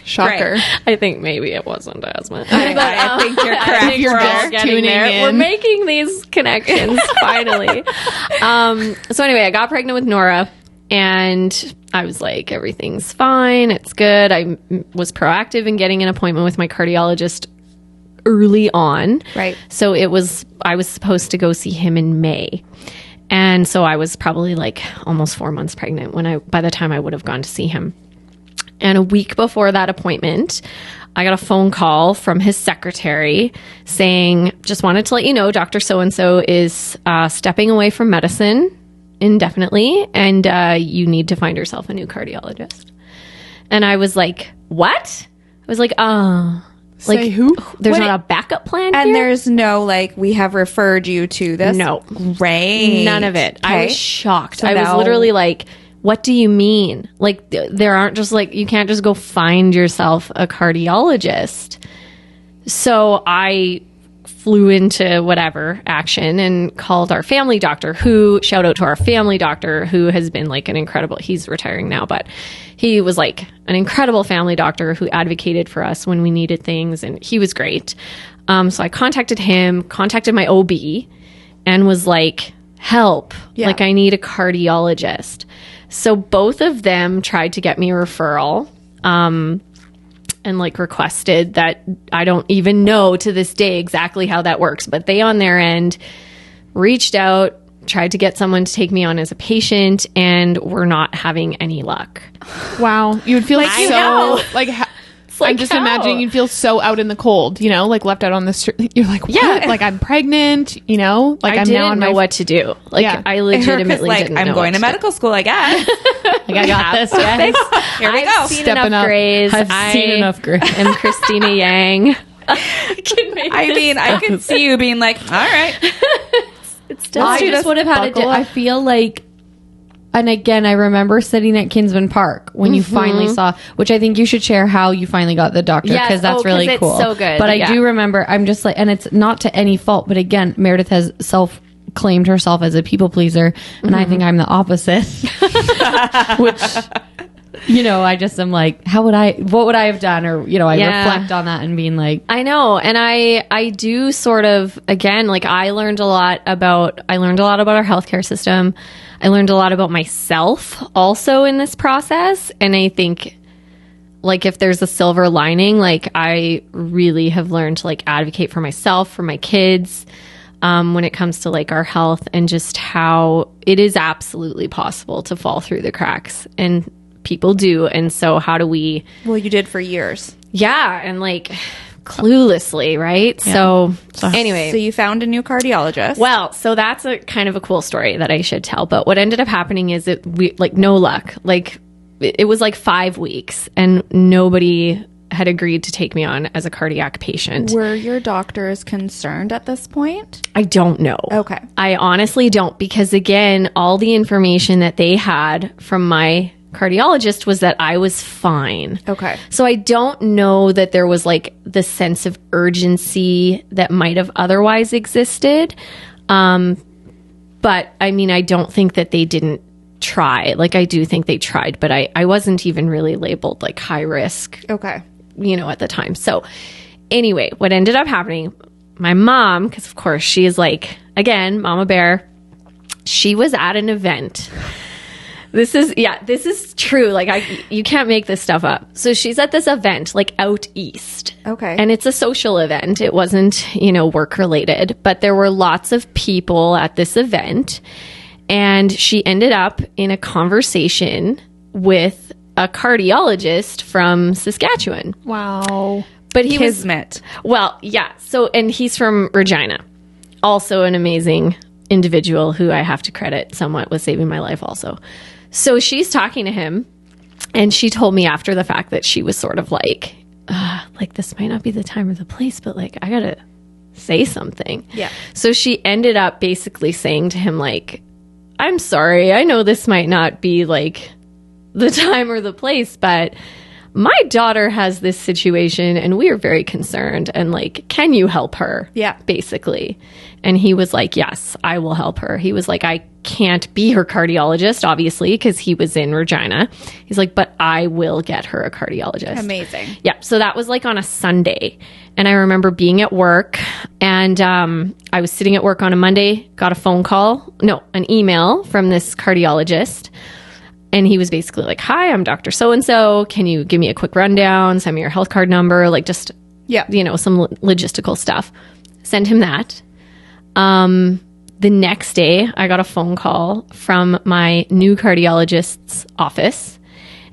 Shocker. Right. I think maybe it wasn't asthma. I think you're correct. I think You're we're just all getting tuning there. in. We're making these connections finally. So anyway, I got pregnant with Nora and I was like, everything's fine. It's good. I was proactive in getting an appointment with my cardiologist early on. Right. So I was supposed to go see him in May. And so I was probably like almost 4 months pregnant by the time I would have gone to see him. And a week before that appointment, I got a phone call from his secretary saying, just wanted to let you know, Dr. So-and-so is stepping away from medicine indefinitely, and you need to find yourself a new cardiologist. And I was like, what? I was like, Say Like, who? there's What- not a backup plan And here? there's no, like, we have referred you to this. No. Great. None of it. I Okay. was shocked. So I was now- literally like, what do you mean? Like, there aren't just like, you can't just go find yourself a cardiologist. So I flew into whatever action and called our family doctor, who, shout out to our family doctor, who has been like an incredible, he's retiring now, but he was like an incredible family doctor who advocated for us when we needed things, and he was great. So I contacted him, contacted my OB, and was like, help, like I need a cardiologist. So both of them tried to get me a referral. And like requested that. I don't even know to this day exactly how that works, but they on their end reached out, tried to get someone to take me on as a patient, and we're not having any luck. Wow. You would feel like know. so, like, like I'm just how? imagining you'd feel so out in the cold, you know, like left out on the street. You're like, what? Yeah. Like I'm pregnant, you know, like I I'm didn't now on know my what to do. Like Yeah. I Erika's legitimately like, didn't I'm know going what to medical school, I guess. Like, I got this. Yes. Here we I've go. seen Stepping enough up. Grays. I've seen enough Grays. I'm Christina Yang. I mean, I could see you being like, all right. It's still I just would have had to. I feel like, and again, I remember sitting at Kinsman Park when you finally saw, which I think you should share how you finally got the doctor, Yes. because that's 'Cause really it's cool. so good. But I Yeah. do remember, I'm just like, and it's not to any fault, but again, Meredith has claimed herself as a people pleaser, and I think I'm the opposite. Which, you know, I just am like, what would I have done? Or, you know, I Yeah. reflect on that and being like, I know. And I do sort of, again, like I learned a lot about our healthcare system. I learned a lot about myself also in this process. And I think like if there's a silver lining, like I really have learned to like advocate for myself, for my kids, when it comes to like our health, and just how it is absolutely possible to fall through the cracks, and people do. And so how do we, Well, you did for years. and like cluelessly, right? So anyway, So you found a new cardiologist. well, so that's a kind of a cool story that I should tell. But what ended up happening is we like no luck. Like it was like 5 weeks and nobody had agreed to take me on as a cardiac patient. Were your doctors concerned at this point? I don't know. Okay. I honestly don't, because again, all the information that they had from my cardiologist was that I was fine. Okay. So I don't know that there was like the sense of urgency that might have otherwise existed. But I mean, I don't think that they didn't try. Like I do think they tried, but I wasn't even really labeled like high risk, Okay. you know, at the time. So anyway, what ended up happening, my mom, because of course she is like, again, Mama Bear, she was at an event. This is true. Like you can't make this stuff up. So she's at this event, like out east. Okay. And it's a social event. It wasn't, you know, work related, but there were lots of people at this event. And she ended up in a conversation with a cardiologist from Saskatchewan. Wow. But he was, Kismet. well, yeah. So, and he's from Regina. Also an amazing individual who I have to credit somewhat with saving my life also. So she's talking to him, and she told me after the fact that she was sort of like this might not be the time or the place, but like I gotta say something. Yeah. So she ended up basically saying to him like, I'm sorry, I know this might not be like the time or the place, but my daughter has this situation and we are very concerned, and like, can you help her? Yeah. Basically. And he was like, yes, I will help her. He was like, I can't be her cardiologist, obviously, because he was in Regina. He's like, but I will get her a cardiologist. Amazing. Yeah. So that was like on a Sunday. And I remember being at work, and I was sitting at work on a Monday, got an email from this cardiologist. And he was basically like, hi, I'm Dr. So-and-so. Can you give me a quick rundown? Send me your health card number, like just, Yeah. you know, some logistical stuff. Send him that. The next day, I got a phone call from my new cardiologist's office,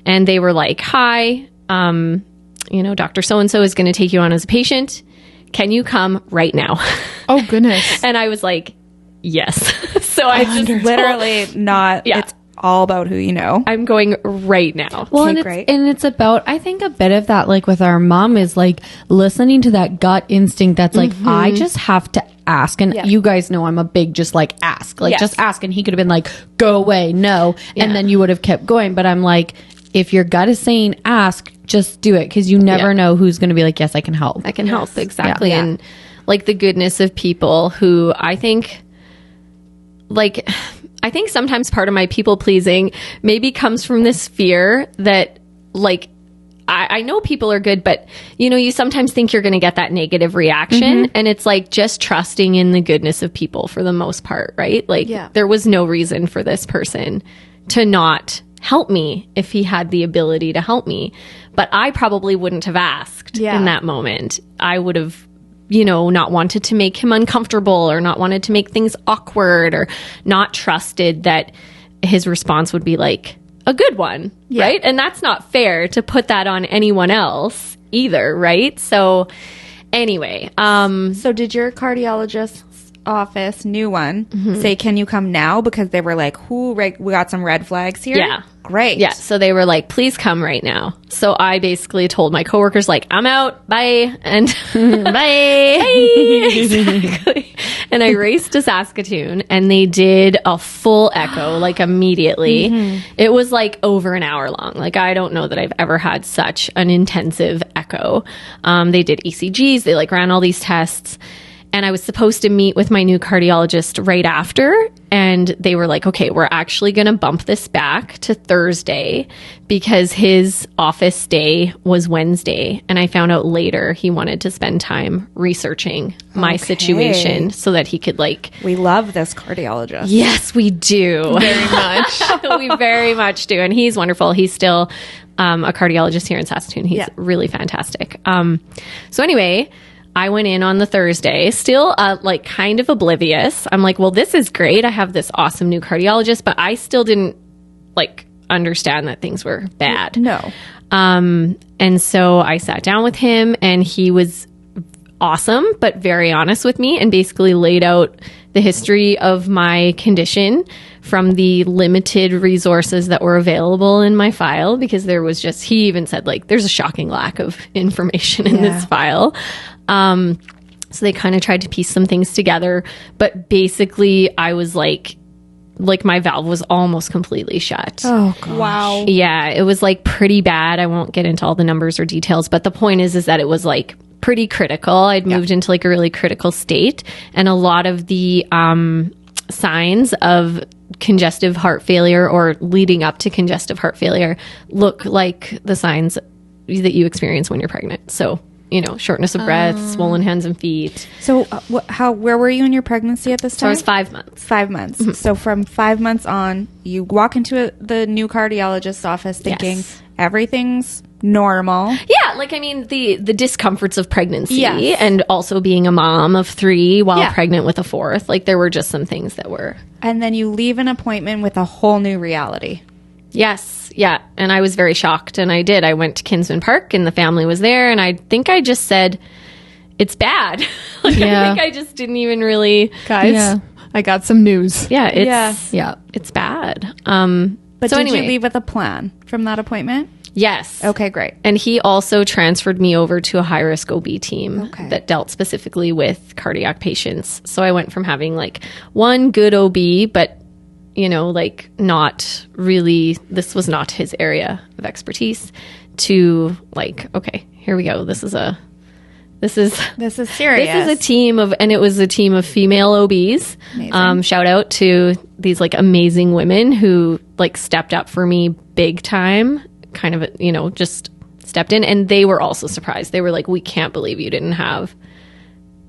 and they were like, hi, you know, Dr. So-and-so is going to take you on as a patient. Can you come right now? Oh, goodness. And I was like, yes. So I just Literally not. Yeah. It's all about who you know. I'm going right now. Well, Okay, and great. it's about, I think a bit of that, like with our mom, is like listening to that gut instinct that's like, I just have to ask. And you guys know I'm a big just like ask. Like, just ask. And he could have been like, go away, no. And then you would have kept going. But I'm like, if your gut is saying ask, just do it. Because you never know who's going to be like, yes, I can help. I can help. Exactly. Yeah. And like the goodness of people who I think sometimes part of my people pleasing maybe comes from this fear that like, I know people are good, but you know, you sometimes think you're going to get that negative reaction, and it's like just trusting in the goodness of people for the most part, right? Like there was no reason for this person to not help me if he had the ability to help me, but I probably wouldn't have asked in that moment. I would have, you know, not wanted to make him uncomfortable or not wanted to make things awkward or not trusted that his response would be like a good one, right? And that's not fair to put that on anyone else either, right? So anyway, So did your cardiologist's office, new one, say, can you come now? Because they were like, we got some red flags here. Yeah. Great. yeah, so they were like, please come right now. So I basically told my coworkers like, I'm out, bye, and bye. Exactly. And I raced to Saskatoon and they did a full echo like immediately. It was like over an hour long. Like I don't know that I've ever had such an intensive echo. They did ECGs, they like ran all these tests. And I was supposed to meet with my new cardiologist right after. And they were like, okay, we're actually going to bump this back to Thursday because his office day was Wednesday. And I found out later he wanted to spend time researching my situation so that he could like... We love this cardiologist. Yes, we do. Very much. We very much do. And he's wonderful. He's still a cardiologist here in Saskatoon. He's really fantastic. So anyway... I went in on the Thursday, still like kind of oblivious. I'm like, well, this is great. I have this awesome new cardiologist, but I still didn't like understand that things were bad. No. And so I sat down with him and he was awesome, but very honest with me and basically laid out the history of my condition from the limited resources that were available in my file, because there was just, he even said like, there's a shocking lack of information in this file. So they kind of tried to piece some things together, but basically I was like my valve was almost completely shut. Oh, gosh. Wow. Yeah, it was like pretty bad. I won't get into all the numbers or details, but the point is that it was like pretty critical. I'd moved into like a really critical state, and a lot of the signs of congestive heart failure or leading up to congestive heart failure look like the signs that you experience when you're pregnant. So, you know, shortness of breath, swollen hands and feet. So where were you in your pregnancy at this time? So I was 5 months. 5 months. So from 5 months on, you walk into the new cardiologist's office thinking everything's normal. Yeah, like I mean the discomforts of pregnancy and also being a mom of 3 while pregnant with a 4th. Like there were just some things that were. And then you leave an appointment with a whole new reality. Yes, yeah. And I was very shocked, and I did. I went to Kinsman Park and the family was there, and I think I just said, it's bad. I think I just didn't even really... Guys, I got some news. It's bad. But so did anyway, you leave with a plan from that appointment? Yes. Okay, great. And he also transferred me over to a high-risk OB team that dealt specifically with cardiac patients. So I went from having like one good OB, but you know, like not really, this was not his area of expertise, to like, okay, here we go. This is serious. This is a team of, and it was a team of female OBs. Shout out to these like amazing women who like stepped up for me big time, kind of, you know, just stepped in. And they were also surprised. They were like, we can't believe you didn't have,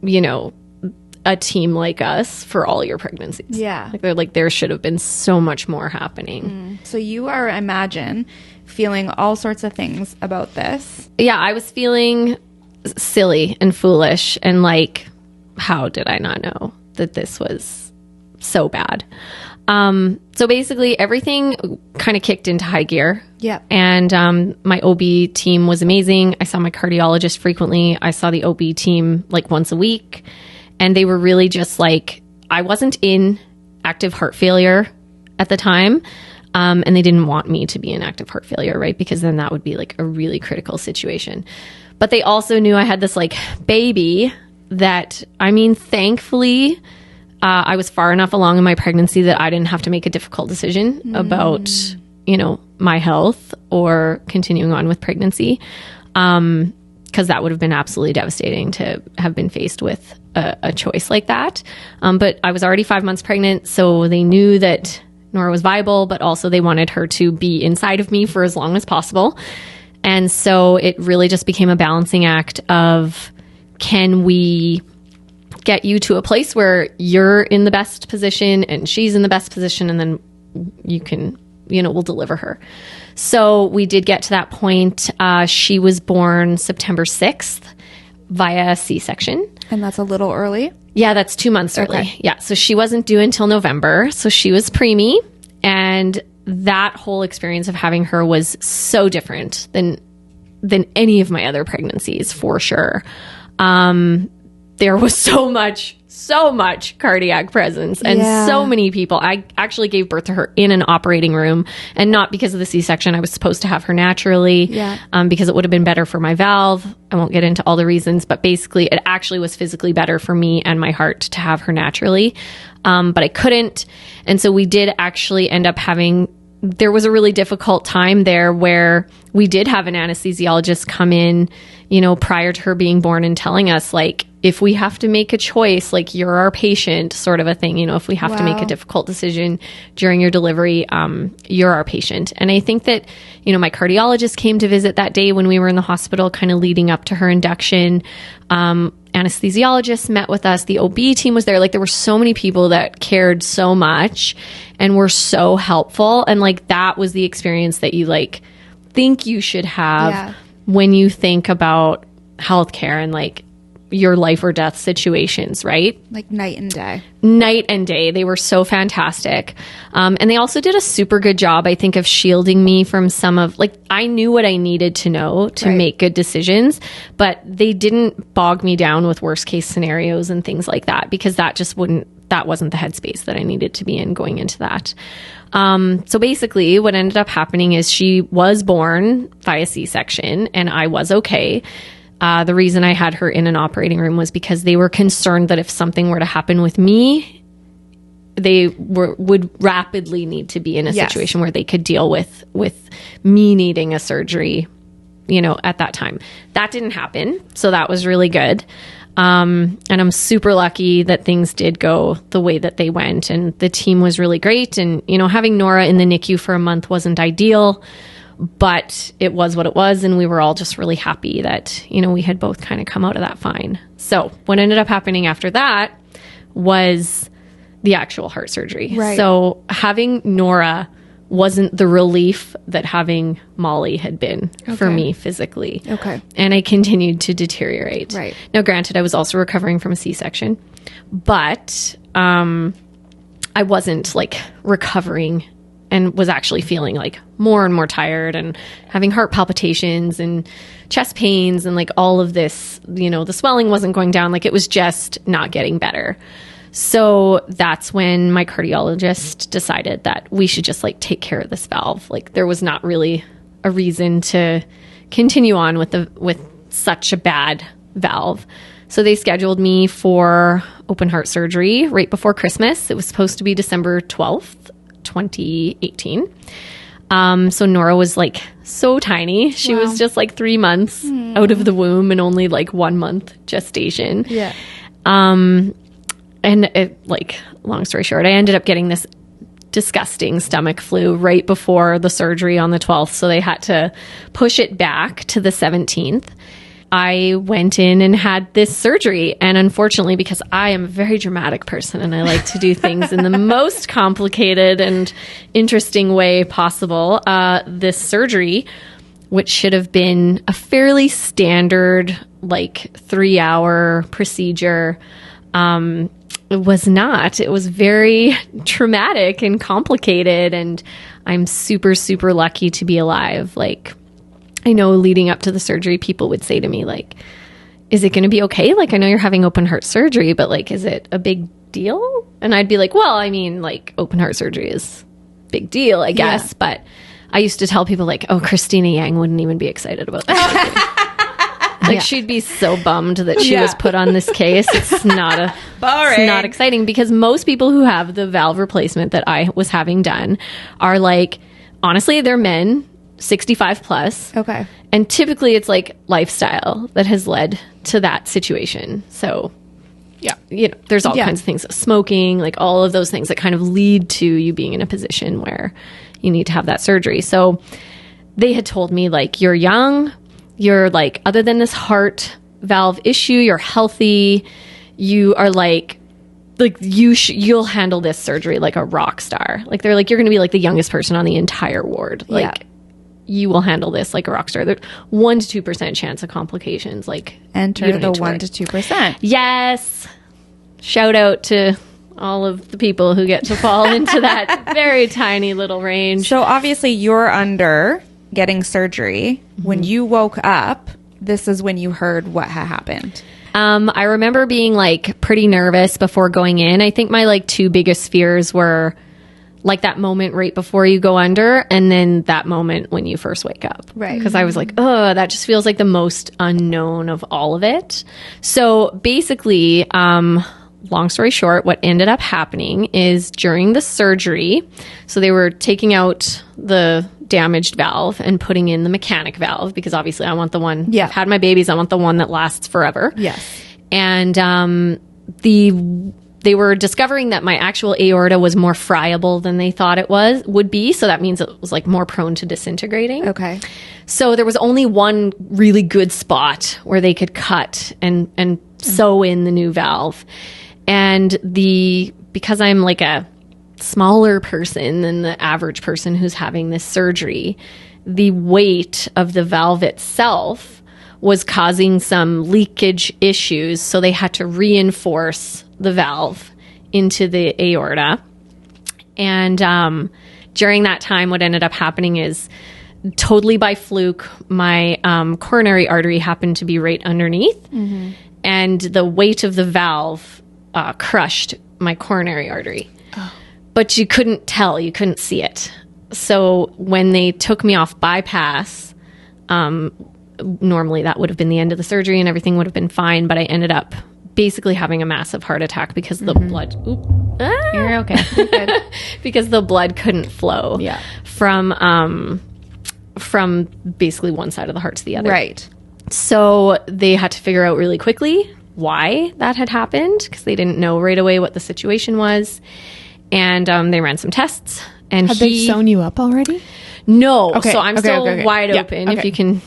you know, a team like us for all your pregnancies. Yeah. Like they're like, there should have been so much more happening. So you are, imagine, feeling all sorts of things about this. Yeah, I was feeling silly and foolish and like, how did I not know that this was so bad? So basically everything kind of kicked into high gear. Yeah. And my OB team was amazing. I saw my cardiologist frequently. I saw the OB team like once a week. And they were really just like, I wasn't in active heart failure at the time. And they didn't want me to be in active heart failure, right? Because then that would be like a really critical situation. But they also knew I had this like baby that, I mean, thankfully, I was far enough along in my pregnancy that I didn't have to make a difficult decision about, you know, my health or continuing on with pregnancy. Because that would have been absolutely devastating to have been faced with a choice like that. But I was already 5 months pregnant, so they knew that Nora was viable, but also they wanted her to be inside of me for as long as possible. And so it really just became a balancing act of, can we get you to a place where you're in the best position and she's in the best position, and then you can, you know, we'll deliver her. So we did get to that point. She was born September 6th via C-section. And that's a little early? Yeah, that's 2 months early. Yeah, so she wasn't due until November. So she was preemie. And that whole experience of having her was so different than any of my other pregnancies, for sure. There was so much cardiac presence and so many people. I actually gave birth to her in an operating room, and not because of the C-section. I was supposed to have her naturally, because it would have been better for my valve. I won't get into all the reasons, but basically it actually was physically better for me and my heart to have her naturally. But I couldn't. And so we did actually end up there was a really difficult time there where we did have an anesthesiologist come in, you know, prior to her being born and telling us, like, if we have to make a choice, like, you're our patient, sort of a thing, you know, if we have to make a difficult decision during your delivery, you're our patient. And I think that, you know, my cardiologist came to visit that day when we were in the hospital, kind of leading up to her induction. Anesthesiologist met with us. The OB team was there. Like, there were so many people that cared so much and were so helpful. And like, that was the experience that you like think you should have when you think about healthcare and like your life or death situations, right? Like night and day. Night and day. They were so fantastic. And they also did a super good job, I think, of shielding me from some of, like, I knew what I needed to know to make good decisions, but they didn't bog me down with worst case scenarios and things like that, because that wasn't the headspace that I needed to be in going into that. So basically what ended up happening is she was born via C-section and I was okay. The reason I had her in an operating room was because they were concerned that if something were to happen with me, they would rapidly need to be in a situation where they could deal with me needing a surgery, you know, at that time. That didn't happen. So that was really good. And I'm super lucky that things did go the way that they went, and the team was really great. And, you know, having Nora in the NICU for a month wasn't ideal, but it was what it was. And we were all just really happy that, you know, we had both kind of come out of that fine. So what ended up happening after that was the actual heart surgery. Right. So having Nora wasn't the relief that having Molly had been for me physically. Okay. And I continued to deteriorate. Right. Now, granted, I was also recovering from a C-section, but I wasn't like recovering, and was actually feeling like more and more tired and having heart palpitations and chest pains and like all of this, you know, the swelling wasn't going down. Like, it was just not getting better. So that's when my cardiologist decided that we should just like take care of this valve. Like, there was not really a reason to continue on with such a bad valve. So they scheduled me for open heart surgery right before Christmas. It was supposed to be December 12th. 2018. So Nora was like so tiny. She was just like 3 months out of the womb and only like 1 month gestation. Yeah. And it, like, long story short, I ended up getting this disgusting stomach flu right before the surgery on the 12th. So they had to push it back to the 17th. I went in and had this surgery. And unfortunately, because I am a very dramatic person and I like to do things in the most complicated and interesting way possible, this surgery, which should have been a fairly standard, like 3-hour procedure, it was not. It was very traumatic and complicated. And I'm super, super lucky to be alive. Like, I know leading up to the surgery, people would say to me, like, is it going to be okay? Like, I know you're having open heart surgery, but like, is it a big deal? And I'd be like, well, I mean, like, open heart surgery is big deal, I guess. But I used to tell people like, oh, Christina Yang wouldn't even be excited about this. Like she'd be so bummed that she was put on this case. It's not exciting because most people who have the valve replacement that I was having done are like, honestly, they're men, 65 plus. Okay. And typically it's like lifestyle that has led to that situation. So there's all kinds of things, smoking, like all of those things that kind of lead to you being in a position where you need to have that surgery. So they had told me like, you're young, you're like, other than this heart valve issue, you're healthy. You are like you'll handle this surgery like a rock star. Like they're like, you're going to be like the youngest person on the entire ward. Like you will handle this like a rock star. There's 1% to 2% chance of complications. Like enter the 1% to 2%. Yes. Shout out to all of the people who get to fall into that very tiny little range. So obviously you're under getting surgery. When you woke up, this is when you heard what had happened. I remember being like pretty nervous before going in. I think my like two biggest fears were like that moment right before you go under and then that moment when you first wake up. Right. Because I was like, oh, that just feels like the most unknown of all of it. So basically, long story short, what ended up happening is during the surgery, so they were taking out the damaged valve and putting in the mechanic valve because obviously I want the one, I've had my babies, I want the one that lasts forever. Yes. And they were discovering that my actual aorta was more friable than they thought it would be. So that means it was like more prone to disintegrating. Okay. So there was only one really good spot where they could cut and sew in the new valve. And because I'm like a smaller person than the average person who's having this surgery, the weight of the valve itself was causing some leakage issues. So they had to reinforce the valve into the aorta. And during that time, what ended up happening is totally by fluke, my coronary artery happened to be right underneath. Mm-hmm. And the weight of the valve crushed my coronary artery. Oh. But you couldn't tell, you couldn't see it. So when they took me off bypass, normally that would have been the end of the surgery and everything would have been fine, but I ended up basically having a massive heart attack because the blood... You're okay. You're good. Because the blood couldn't flow from basically one side of the heart to the other. Right. So they had to figure out really quickly why that had happened because they didn't know right away what the situation was. And they ran some tests. And Had they sewn you up already? No. Okay. So I'm still wide open, if you can...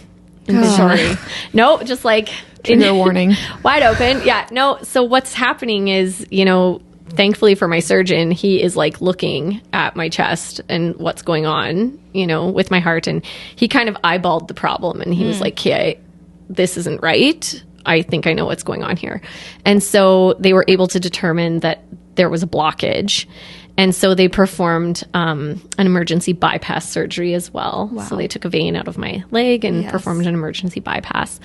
Sorry. No, just like... Trigger warning. Wide open. Yeah. No. So what's happening is, thankfully for my surgeon, he is like looking at my chest and what's going on, with my heart. And he kind of eyeballed the problem and he was like, okay, this isn't right. I think I know what's going on here. And so they were able to determine that there was a blockage. And so they performed an emergency bypass surgery as well. Wow. So they took a vein out of my leg and performed an emergency bypass.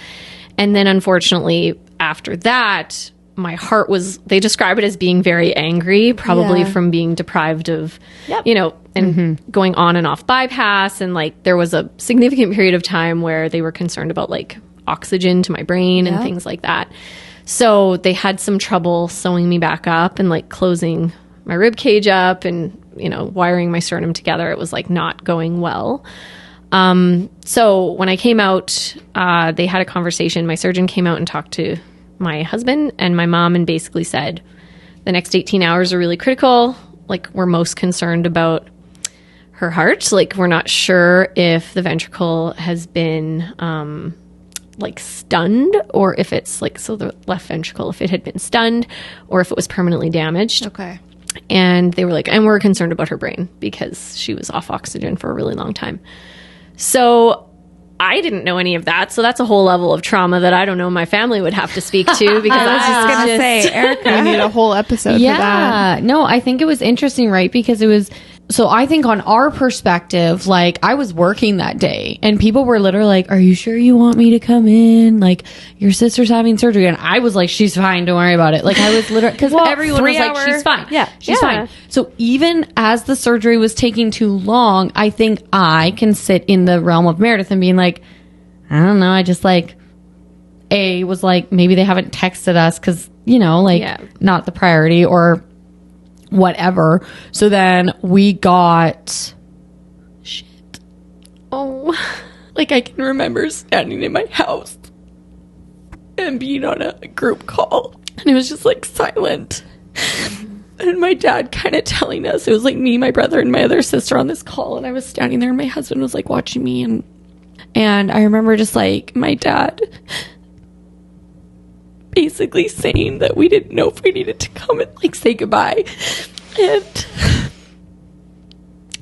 And then unfortunately, after that, my heart they describe it as being very angry, probably from being deprived of, going on and off bypass. And like there was a significant period of time where they were concerned about like oxygen to my brain and things like that. So they had some trouble sewing me back up and like closing my rib cage up and, wiring my sternum together. It was like not going well. So when I came out, they had a conversation. My surgeon came out and talked to my husband and my mom and basically said, the next 18 hours are really critical. Like we're most concerned about her heart. Like we're not sure if the ventricle has been, like stunned or if it's like, so the left ventricle, if it had been stunned or if it was permanently damaged. Okay. And they were like, and we're concerned about her brain because she was off oxygen for a really long time. So I didn't know any of that. So that's a whole level of trauma that I don't know my family would have to speak to because I was just going to say, Erika, I need a whole episode for that. No, I think it was interesting, right? Because it was So I think on our perspective, like I was working that day and people were literally like, are you sure you want me to come in? Like your sister's having surgery. And I was like, she's fine. Don't worry about it. Like I was literally, cause everyone was like, she's fine. Yeah. She's fine. So even as the surgery was taking too long, I think I can sit in the realm of Meredith and being like, I don't know. I just like, was like, maybe they haven't texted us cause not the priority or whatever. So then we got like I can remember standing in my house and being on a group call and it was just like silent and my dad kind of telling us, it was like me, my brother and my other sister on this call, and I was standing there and my husband was like watching me and I remember just like my dad basically saying that we didn't know if we needed to come and like say goodbye.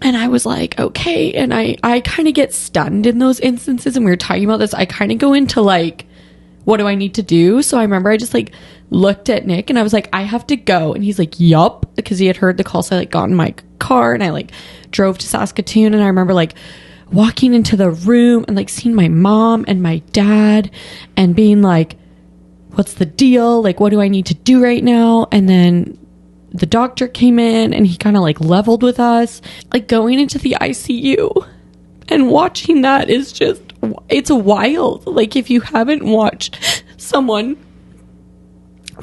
And I was like, okay. And I kind of get stunned in those instances. And we were talking about this. I kind of go into like, what do I need to do? So I remember I just like looked at Nick and I was like, I have to go. And he's like, yup. Because he had heard the call. So I like got in my car and I like drove to Saskatoon. And I remember like walking into the room and like seeing my mom and my dad and being like, what's the deal? Like, what do I need to do right now? And then the doctor came in and he kind of like leveled with us. Like going into the ICU and watching that is just, it's wild. Like if you haven't watched someone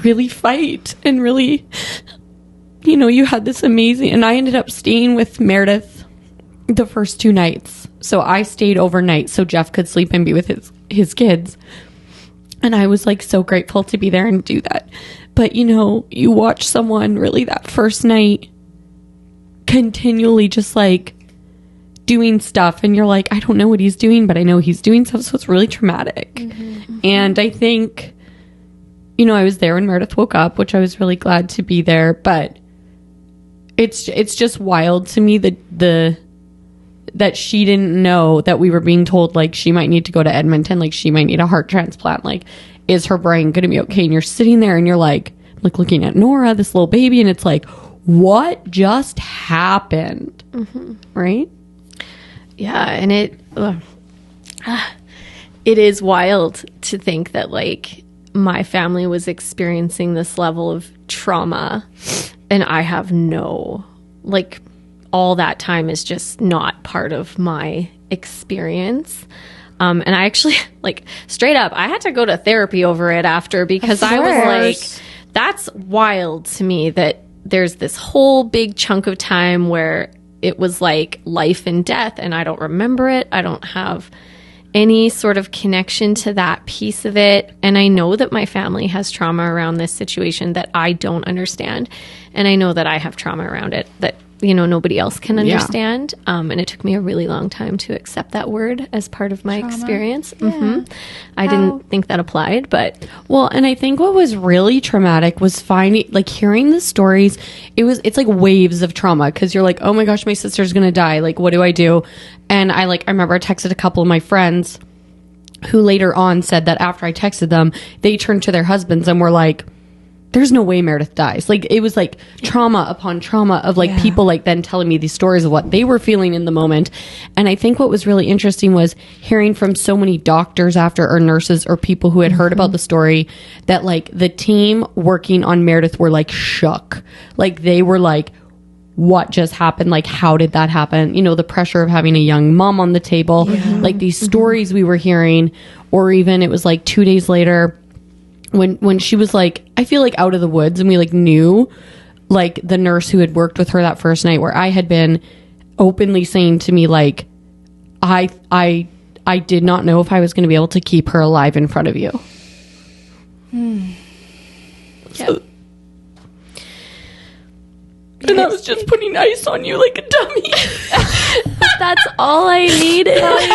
really fight and really, you had this amazing, and I ended up staying with Meredith the first 2 nights. So I stayed overnight so Jeff could sleep and be with his kids. And I was like so grateful to be there and do that. But you watch someone really that first night continually just like doing stuff and you're like, I don't know what he's doing, but I know he's doing stuff. So it's really traumatic. Mm-hmm. And I think, I was there when Meredith woke up, which I was really glad to be there. But it's just wild to me that she didn't know that we were being told like she might need to go to Edmonton, like she might need a heart transplant, like is her brain going to be okay? And you're sitting there and you're like looking at Nora, this little baby, and it's like, what just happened? Mm-hmm. Right? Yeah. And it is wild to think that like my family was experiencing this level of trauma and I have no, like, all that time is just not part of my experience. And I actually, like, straight up, I had to go to therapy over it after because I was like, that's wild to me that there's this whole big chunk of time where it was like life and death and I don't remember it. I don't have any sort of connection to that piece of it. And I know that my family has trauma around this situation that I don't understand. And I know that I have trauma around it that nobody else can understand. And it took me a really long time to accept that word as part of my experience. Yeah. Mm-hmm. I didn't think that applied, but and I think what was really traumatic was hearing the stories. It's like waves of trauma because you're like, oh my gosh, my sister's going to die. Like, what do I do? And I remember I texted a couple of my friends who later on said that after I texted them, they turned to their husbands and were like, there's no way Meredith dies. Like, it was like trauma upon trauma of people then telling me these stories of what they were feeling in the moment. And I think what was really interesting was hearing from so many doctors after or nurses or people who had heard about the story that the team working on Meredith were shook. They were like, what just happened? Like, how did that happen? The pressure of having a young mom on the table, these stories we were hearing, or even it was 2 days later, when she was I feel out of the woods, and we knew the nurse who had worked with her that first night, where I had been openly saying to me I did not know if I was going to be able to keep her alive in front of you. So, and I was just putting ice on you like a dummy. That's all I needed. All you do.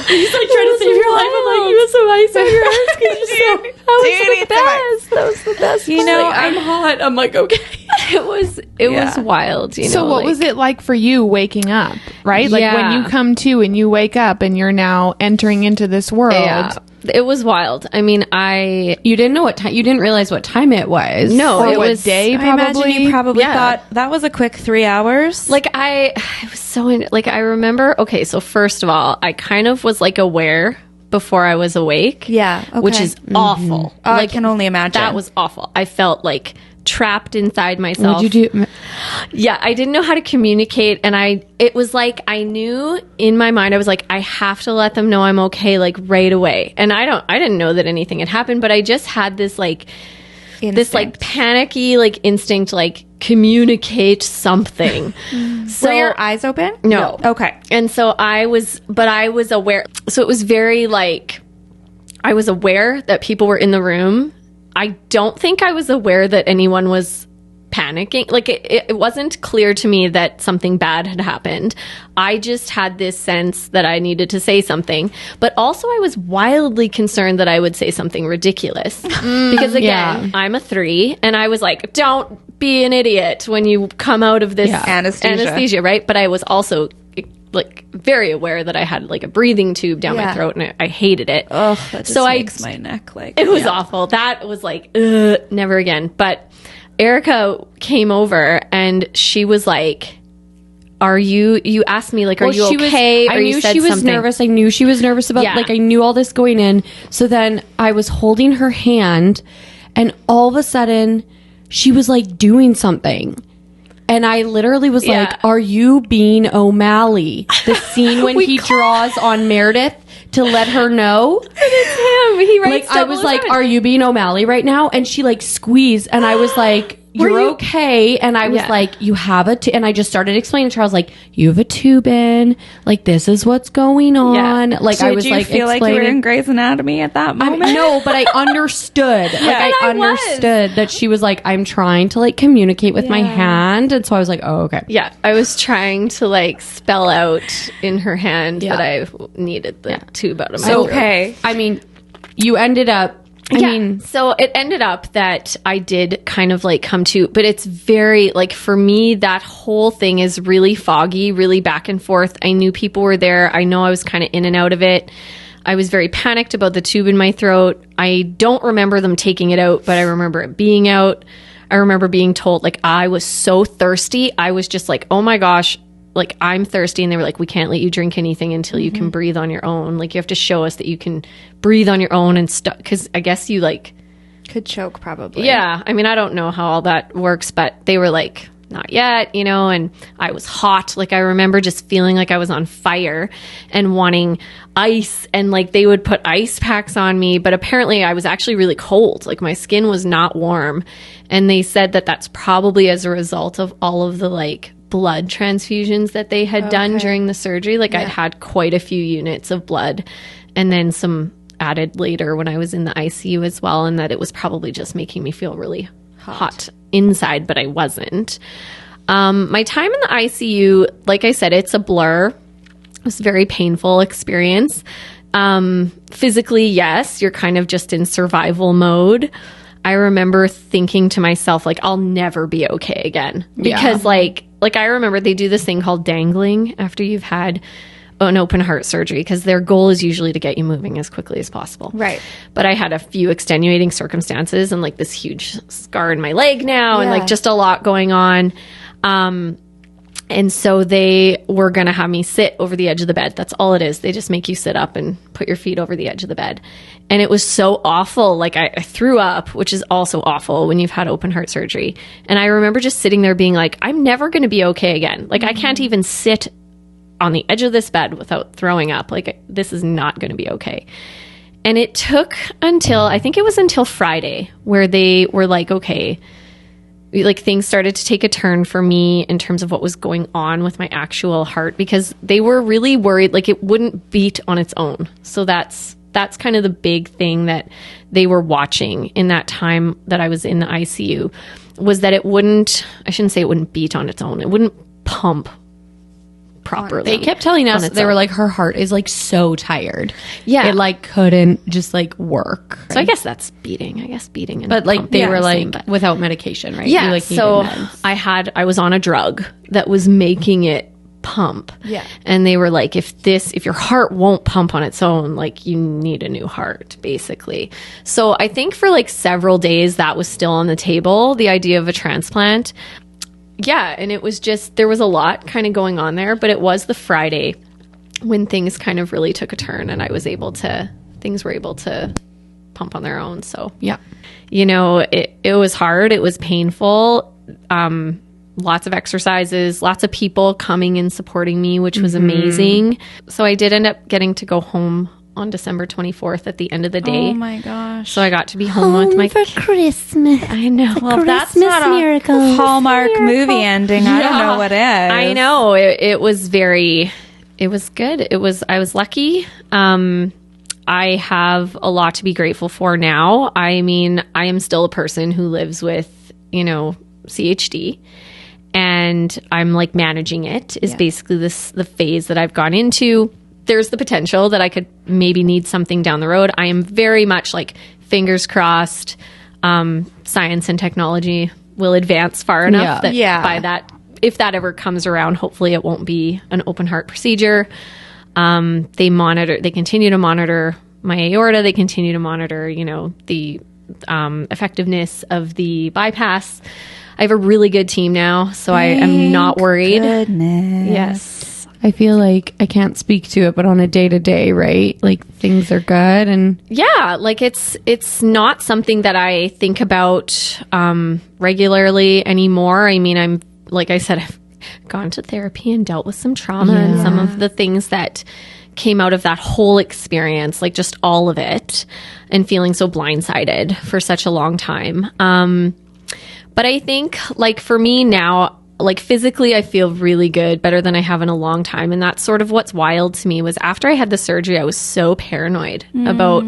He's trying to save your life. I'm like, you have some ice on your arms. That was the best. I'm hot. I'm like, okay. It was wild. So what was it like for you waking up? Right, when you come to and you wake up and you're now entering into this world. Yeah. It was wild. I mean, You didn't know what time. You didn't realize what time it was. No, Or it what was day, I imagine you probably Yeah. thought that was a quick 3 hours. like I was so like I remember. Okay, so first of all, I kind of was like aware before I was awake. Yeah, which okay. is awful. Oh, I Like, can only imagine. that was awful. I felt like trapped inside myself. What'd you do? Yeah, I didn't know how to communicate, and it was like I knew in my mind, I was like, I have to let them know I'm okay, like right away. And I didn't know that anything had happened, but I just had this like panicky like instinct, like communicate something. So Were your eyes open? No. Okay. And so I was aware. So it was very like, I was aware that people were in the room. I don't think I was aware that anyone was panicking. Like it wasn't clear to me that something bad had happened. I just had this sense that I needed to say something, but also I was wildly concerned that I would say something ridiculous because again, I'm a 3 and I was like, don't be an idiot when you come out of this anesthesia, right? But I was also like very aware that I had like a breathing tube down my throat and I hated it. Oh, that just makes my neck like... It was awful. That was like, never again. But Erika came over and she was like, you asked me like, are you okay? I knew she was nervous. I knew she was nervous about, like, I knew all this going in. So then I was holding her hand and all of a sudden she was like doing something. And I literally was like, are you being O'Malley? The scene when he draws on Meredith to let her know. It's him. He writes Like, I was like, are you being O'Malley right now? And she like squeezed and I was like, you're okay. And I was like, you have a and I just started explaining to her. I was like, you have a tube in. Like, this is what's going on. Like, I was Did you like, feel like you were in Grey's Anatomy at that moment? no, but I understood. Like, I understood that she was like, I'm trying to like communicate with my hand. And so I was like, oh, okay. Yeah, I was trying to like spell out in her hand that I needed the tube out of my throat. Okay. I mean, you ended up, I mean, so it ended up that I did kind of like come to, but it's very like, for me, that whole thing is really foggy, really back and forth. I knew people were there. I know I was kind of in and out of it. I was very panicked about the tube in my throat. I don't remember them taking it out, but I remember it being out. I remember being told, like, I was so thirsty. I was just like, oh my gosh, like, I'm thirsty. And they were like, we can't let you drink anything until you can breathe on your own. Like, you have to show us that you can breathe on your own and stuff. Because I guess you like Could choke probably. Yeah. I mean, I don't know how all that works, but they were like, not yet, you know, and I was hot. Like, I remember just feeling like I was on fire and wanting ice, and like they would put ice packs on me, but apparently I was actually really cold. Like, my skin was not warm. And they said that that's probably as a result of all of the like blood transfusions that they had done during the surgery. Like, I'd had quite a few units of blood and then some added later when I was in the ICU as well, and that it was probably just making me feel really hot inside, but I wasn't. My time in the ICU, like I said, it's a blur. It was a very painful experience. Physically, yes, you're kind of just in survival mode. I remember thinking to myself, like, I'll never be okay again. Because like I remember they do this thing called dangling after you've had an open heart surgery, because their goal is usually to get you moving as quickly as possible. Right. But I had a few extenuating circumstances and like this huge scar in my leg now and like just a lot going on. And so they were going to have me sit over the edge of the bed. That's all it is. They just make you sit up and put your feet over the edge of the bed. And it was so awful. Like, I threw up, which is also awful when you've had open heart surgery. And I remember just sitting there being like, I'm never going to be okay again. Like, I can't even sit on the edge of this bed without throwing up. Like, this is not going to be okay. And it took until, I think it was until Friday, where they were like, okay, like things started to take a turn for me in terms of what was going on with my actual heart, because they were really worried like it wouldn't beat on its own. So that's kind of the big thing that they were watching in that time that I was in the ICU, was that it wouldn't, I shouldn't say it wouldn't beat on its own. It wouldn't pump properly. They kept telling us, they were like, her heart is like so tired. Yeah. It like couldn't just like work. So I guess that's beating. And But like they were like same, but- without medication, right? Yeah. You, like, So needed meds. I was on a drug that was making it pump. Yeah. And they were like, if your heart won't pump on its own, like you need a new heart, basically. So I think for like several days that was still on the table, the idea of a transplant. Yeah. And it was just, there was a lot kind of going on there, but it was the Friday when things kind of really took a turn and things were able to pump on their own. So Yeah. you know, it was hard. It was painful. Lots of exercises, lots of people coming and supporting me, which was amazing. So I did end up getting to go home on December 24th at the end of the day. Oh my gosh. So I got to be home with my for Christmas. I know. Well, that's Christmas not miracle. a Hallmark movie ending. I don't know what is. I know. It was good. I was lucky. I have a lot to be grateful for now. I mean, I am still a person who lives with, CHD, and I'm like managing it is basically the phase that I've gone into. There's the potential that I could maybe need something down the road. I am very much like fingers crossed. Science and technology will advance far enough that by that, if that ever comes around, hopefully it won't be an open heart procedure. They continue to monitor my aorta. They continue to monitor, the effectiveness of the bypass. I have a really good team now, so I am not worried. Goodness. Yes. I feel like I can't speak to it, but on a day to day, right? Like things are good and Yeah, like it's not something that I think about regularly anymore. I mean, I'm like I said, I've gone to therapy and dealt with some trauma and some of the things that came out of that whole experience, like just all of it, and feeling so blindsided for such a long time. But I think like for me now, like physically, I feel really good, better than I have in a long time. And that's sort of what's wild to me was after I had the surgery, I was so paranoid about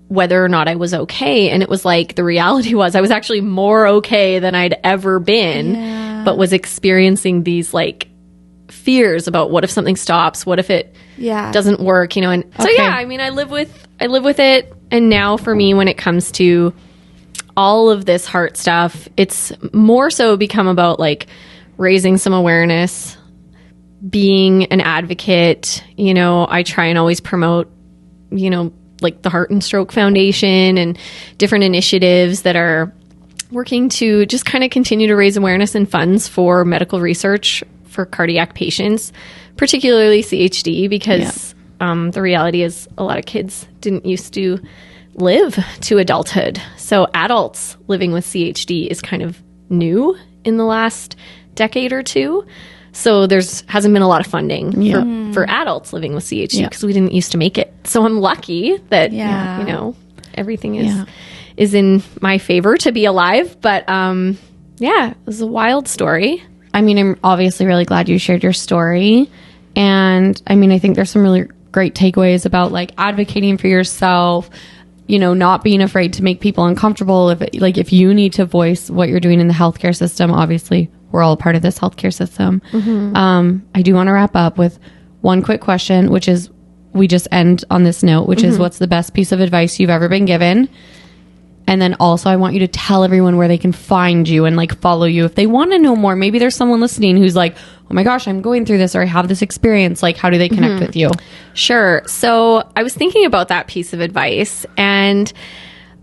whether or not I was okay. And it was like, the reality was I was actually more okay than I'd ever been, but was experiencing these like fears about what if something stops? What if it doesn't work? And so, I mean, I live with it. And now for me, when it comes to all of this heart stuff, it's more so become about like raising some awareness, being an advocate. I try and always promote, like the Heart and Stroke Foundation and different initiatives that are working to just kind of continue to raise awareness and funds for medical research for cardiac patients, particularly CHD, because the reality is a lot of kids didn't used to live to adulthood. So adults living with CHD is kind of new in the last decade or two. So hasn't been a lot of funding for adults living with CHD because we didn't used to make it. So I'm lucky that, everything is in my favor to be alive. But it was a wild story. I mean, I'm obviously really glad you shared your story. And I mean, I think there's some really great takeaways about like advocating for yourself, not being afraid to make people uncomfortable. If you need to voice what you're doing in the healthcare system, obviously we're all a part of this healthcare system. I do want to wrap up with one quick question, which is we just end on this note, which is what's the best piece of advice you've ever been given? And then also I want you to tell everyone where they can find you and like follow you if they want to know more. Maybe there's someone listening who's like, oh my gosh, I'm going through this or I have this experience. Like, how do they connect with you? Sure. So I was thinking about that piece of advice, and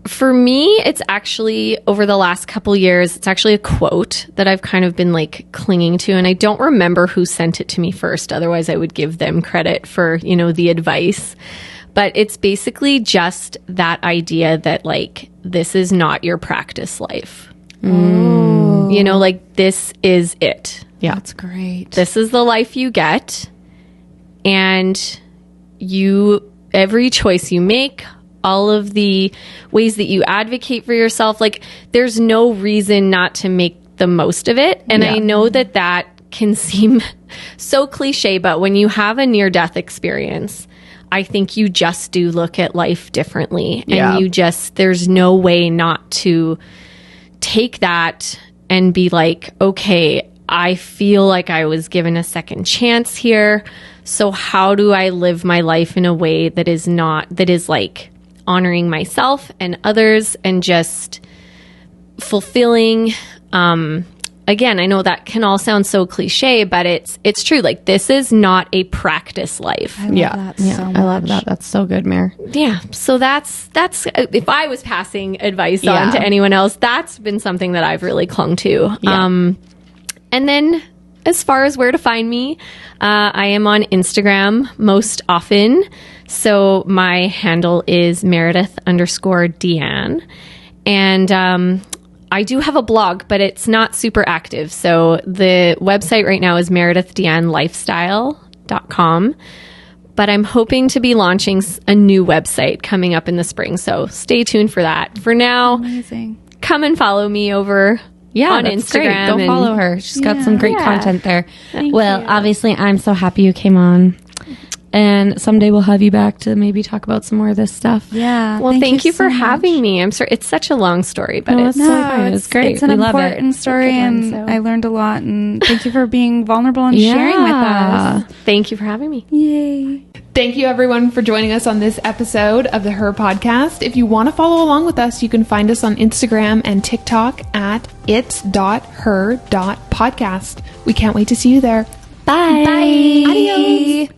for me, it's actually over the last couple years, it's actually a quote that I've kind of been like clinging to, and I don't remember who sent it to me first. Otherwise I would give them credit for, the advice. But it's basically just that idea that like, this is not your practice life. Like this is it. Yeah. That's great. This is the life you get. And every choice you make, all of the ways that you advocate for yourself, like there's no reason not to make the most of it. And I know that can seem so cliche, but when you have a near-death experience, I think you just do look at life differently. And there's no way not to take that and be like, okay, I feel like I was given a second chance here. So how do I live my life in a way that is like honoring myself and others and just fulfilling, again, I know that can all sound so cliche, but it's true. Like, this is not a practice life. I love that so much. I love that. That's so good, Mare. Yeah. So that's if I was passing advice on to anyone else, that's been something that I've really clung to. Yeah. And then as far as where to find me, I am on Instagram most often. So my handle is Meredith_Deanne. And I do have a blog, but it's not super active. So the website right now is meredithdeannelifestyle.com. But I'm hoping to be launching a new website coming up in the spring. So stay tuned for that. For now, Amazing. come and follow me over on Instagram. Go follow her. She's got some great content there. Obviously, I'm so happy you came on. And someday we'll have you back to maybe talk about some more of this stuff. Yeah. Well, thank you for so having much. me. I'm sorry. It's such a long story, but it's so fun. It's great. It's an We love important it. story, and I learned a lot. And thank you for being vulnerable and sharing with us. thank you for having me. Yay. Thank you, everyone, for joining us on this episode of the Her Podcast. If you want to follow along with us, you can find us on Instagram and TikTok at its.her.podcast. We can't wait to see you there. Bye. Bye. Adios.